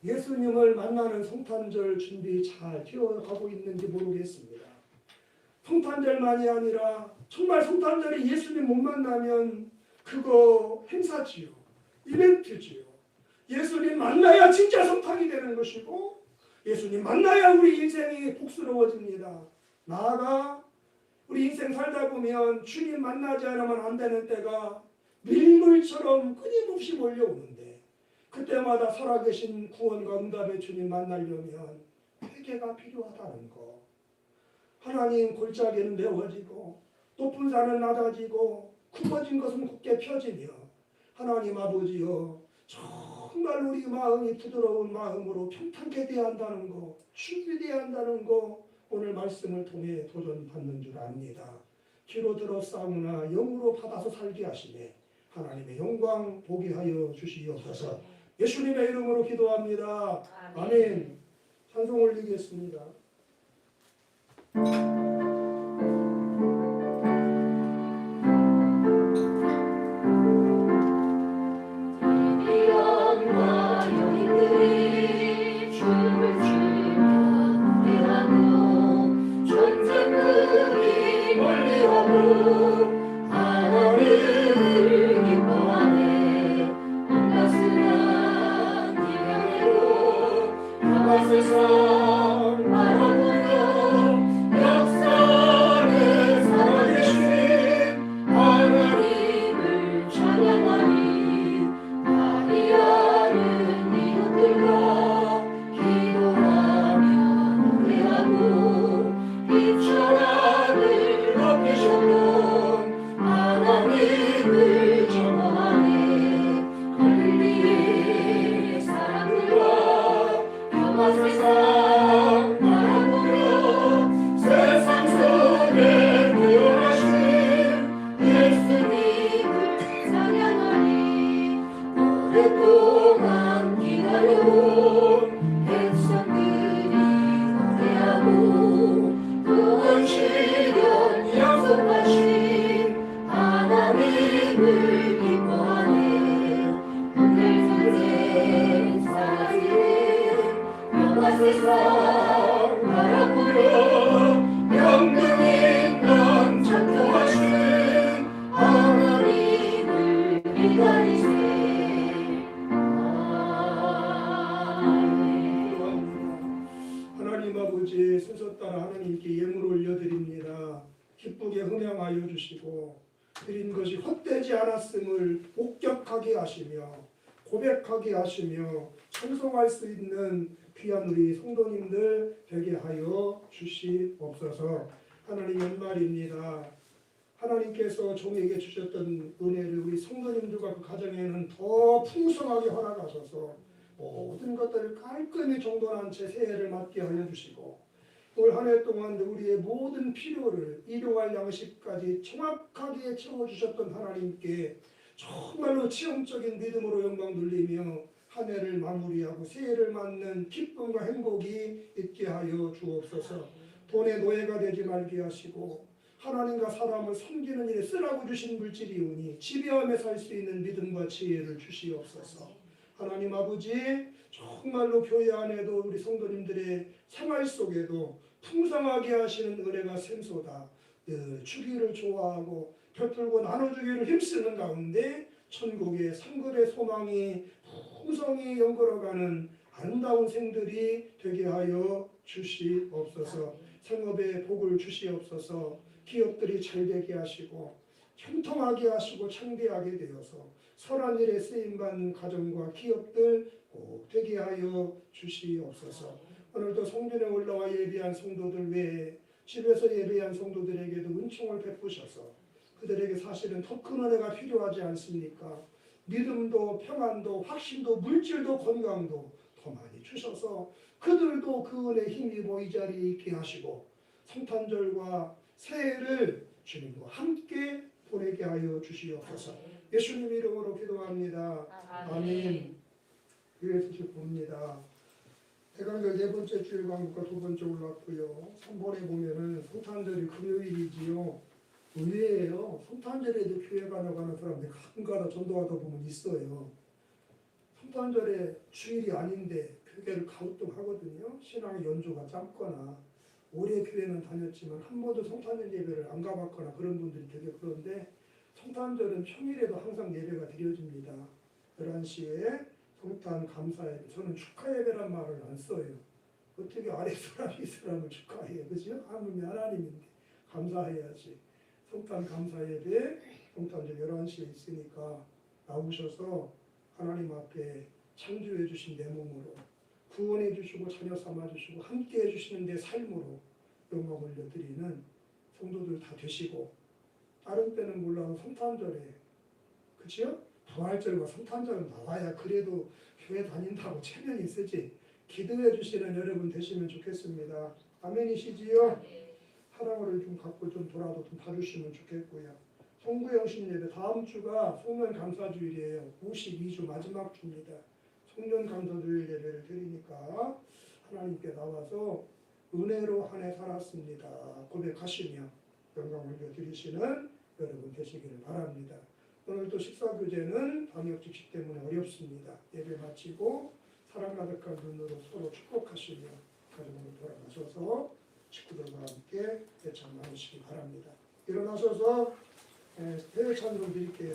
예수님을 만나는 성탄절 준비 잘 되어가고 있는지 모르겠습니다. 성탄절만이 아니라 정말 성탄절에 예수님 못 만나면 그거 행사지요. 이벤트지요. 예수님 만나야 진짜 성탄이 되는 것이고 예수님 만나야 우리 인생이 복스러워집니다. 나아가 우리 인생 살다 보면 주님 만나지 않으면 안 되는 때가 밀물처럼 끊임없이 몰려오는데 그때마다 살아계신 구원과 응답의 주님 만나려면 회개가 필요하다는 거. 하나님 골짜기는 메워지고 높은 산은 낮아지고 굽어진 것은 굳게 펴지며 하나님 아버지여 정말 우리 마음이 부드러운 마음으로 평탄케 대한다는 거, 준비되어야 한다는 거 오늘 말씀을 통해 도전받는 줄 압니다. 귀로 들어 싸우나 영으로 받아서 살게 하시네. 하나님의 영광 보게 하여 주시옵소서. 예수님의 이름으로 기도합니다. 아멘. 찬송 올리겠습니다. 하나님 아버지 순서 따라 하나님께 예물 올려드립니다. 기쁘게 흥양하여 주시고 드린 것이 헛되지 않았음을 목격하게 하시며 고백하게 하시며 찬송할 수 있는 귀한 우리 성도님들 되게 하여 주시옵소서. 하나님 연말입니다. 하나님께서 종에게 주셨던 은혜를 우리 성도님들과 그 가정에는 더 풍성하게 허락하셔서 모든 것들을 깔끔히 정돈한 채 새해를 맞게 하여 주시고 올 한 해 동안 우리의 모든 필요를 일용할 양식까지 정확하게 채워주셨던 하나님께 정말로 체험적인 믿음으로 영광 돌리며 한 해를 마무리하고 새해를 맞는 기쁨과 행복이 있게 하여 주옵소서. 돈의 노예가 되지 말게 하시고 하나님과 사람을 섬기는 일에 쓰라고 주신 물질이오니 지배하며 살 수 있는 믿음과 지혜를 주시옵소서. 하나님 아버지 정말로 교회 안에도 우리 성도님들의 생활 속에도 풍성하게 하시는 은혜가 샘솟아 늘 주기를 좋아하고 베풀고 나눠주기를 힘쓰는 가운데 천국의 상급의 소망이 풍성히 연걸어가는 아름다운 생들이 되게 하여 주시옵소서. 생업에 복을 주시옵소서. 기업들이 잘 되게 하시고 형통하게 하시고 창대하게 되어서 선한 일에 쓰임받는 가정과 기업들 꼭 되게 하여 주시옵소서. 오늘도 성전에 올라와 예배한 성도들 외에 집에서 예배한 성도들에게도 은총을 베푸셔서 그들에게 사실은 더 큰 은혜가 필요하지 않습니까? 믿음도 평안도 확신도 물질도 건강도 더 많이 주셔서 그들도 그 은혜 힘입어 이 자리에 있게 하시고 성탄절과 새해를 주님과 함께 보내게 하여 주시옵소서. 예수님 이름으로 기도합니다. 아멘. 그래서 봅니다. 대강절 네 번째 주일 광고가 두 번째 올랐고요. 3번에 보면은 성탄절이 금요일이지요. 의외예요. 성탄절에도 교회 가는 사람들이 가끔가다 전도하다 보면 있어요. 성탄절에 주일이 아닌데 교회를 가우뚱하거든요. 신앙의 연조가 짧거나 오래 교회는 다녔지만 한 번도 성탄절 예배를 안 가봤거나 그런 분들이 되게 그런데 성탄절은 평일에도 항상 예배가 드려집니다. 11시에 성탄 감사예배. 저는 축하 예배란 말을 안 써요. 어떻게 아래 사람이 이 사람을 축하해요. 그죠? 하느님이 하나님인데 감사해야지. 성탄 감사예배 성탄절 11시에 있으니까 나오셔서 하나님 앞에 창조해 주신 내 몸으로 구원해 주시고 자녀 삼아 주시고 함께 해 주시는 내 삶으로 영광 올려드리는 성도들 다 되시고 다른 때는 몰라도 성탄절에 그치요? 부활절과 성탄절은 나와야 그래도 교회 다닌다고 체면이 있으지. 기도해 주시는 여러분 되시면 좋겠습니다. 아멘이시지요? 사랑을 좀 갖고 좀 돌아도 좀 봐주시면 좋겠고요. 송구영신 예배 다음 주가 송년 감사주일이에요. 52주 마지막 주입니다. 송년 감사주일 예배를 드리니까 하나님께 나와서 은혜로 한 해 살았습니다 고백하시며 영광 올려드리시는 여러분 되시기를 바랍니다. 오늘도 식사교제는 방역지식 때문에 어렵습니다. 예배 마치고 사랑 가득한 눈으로 서로 축복하시며 가정으로 돌아가셔서 식구들과 함께 대찬 나누시기 바랍니다. 일어나셔서 대회 찬송 드릴게요.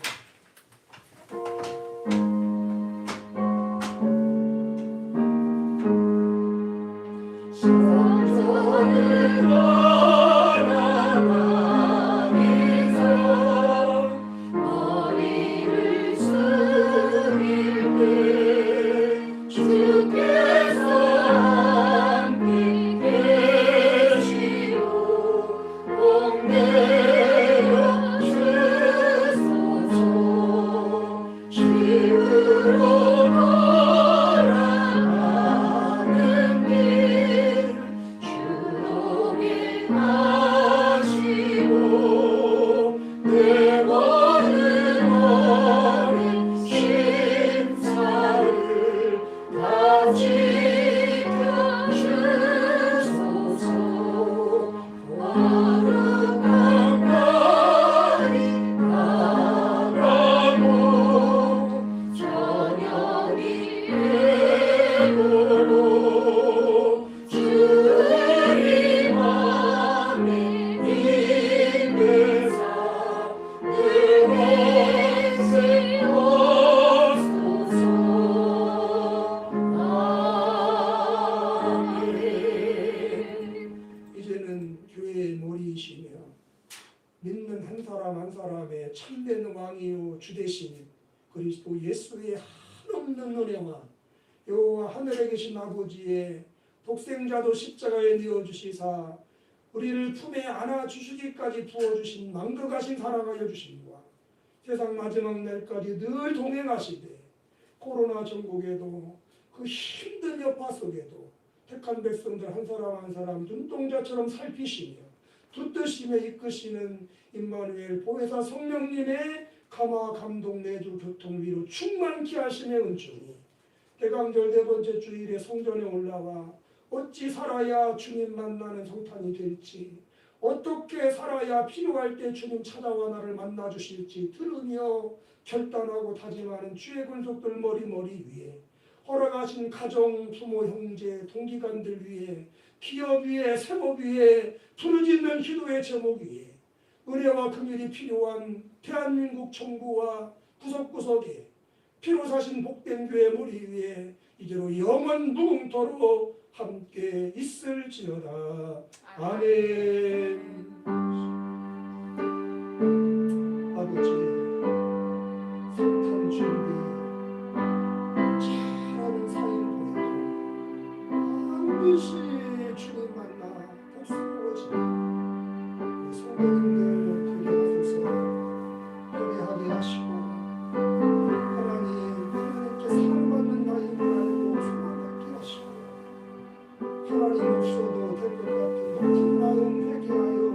믿는 한 사람 한 사람의 참된 왕이요 주대신 그리스도 예수의 한없는 은혜와 여호와 하늘에 계신 아버지의 독생자도 십자가에 내어주시사 우리를 품에 안아주시기까지 부어주신 망극하신 사랑하여 주심과 세상 마지막 날까지 늘 동행하시되 코로나 전국에도 그 힘든 여파 속에도 택한 백성들 한 사람 한 사람 눈동자처럼 살피시며 붙드시며 이끄시는 임마누엘 보혜사 성령님의 감화 감동 내주 교통 위로 충만케 하심의 은총이 대강절 네 번째 주일에 성전에 올라와 어찌 살아야 주님 만나는 성탄이 될지 어떻게 살아야 필요할 때 주님 찾아와 나를 만나 주실지 들으며 결단하고 다짐하는 주의 군속들 머리 위에 허락하신 가정, 부모, 형제, 동기간들 위에 기업 위에 세법 위에 부르짖는 기도의 제목 위에 은혜와 긍휼이 필요한 대한민국 정부와 구석구석에 피로 사신 복된 교회 머리 위에 이제로 영원 무궁토로 함께 있을지어다. 아멘. 아버지 성탄 준비 잘하는 사인 보내고 반드시 주님 만나 복수하시는 성도님들 되게 하소서. 예배하게 하시고 하나님께 사랑받는 나이를 알고 소망받게 하시고 하나님 없어도 될 것 같은 높은 마음 회개하여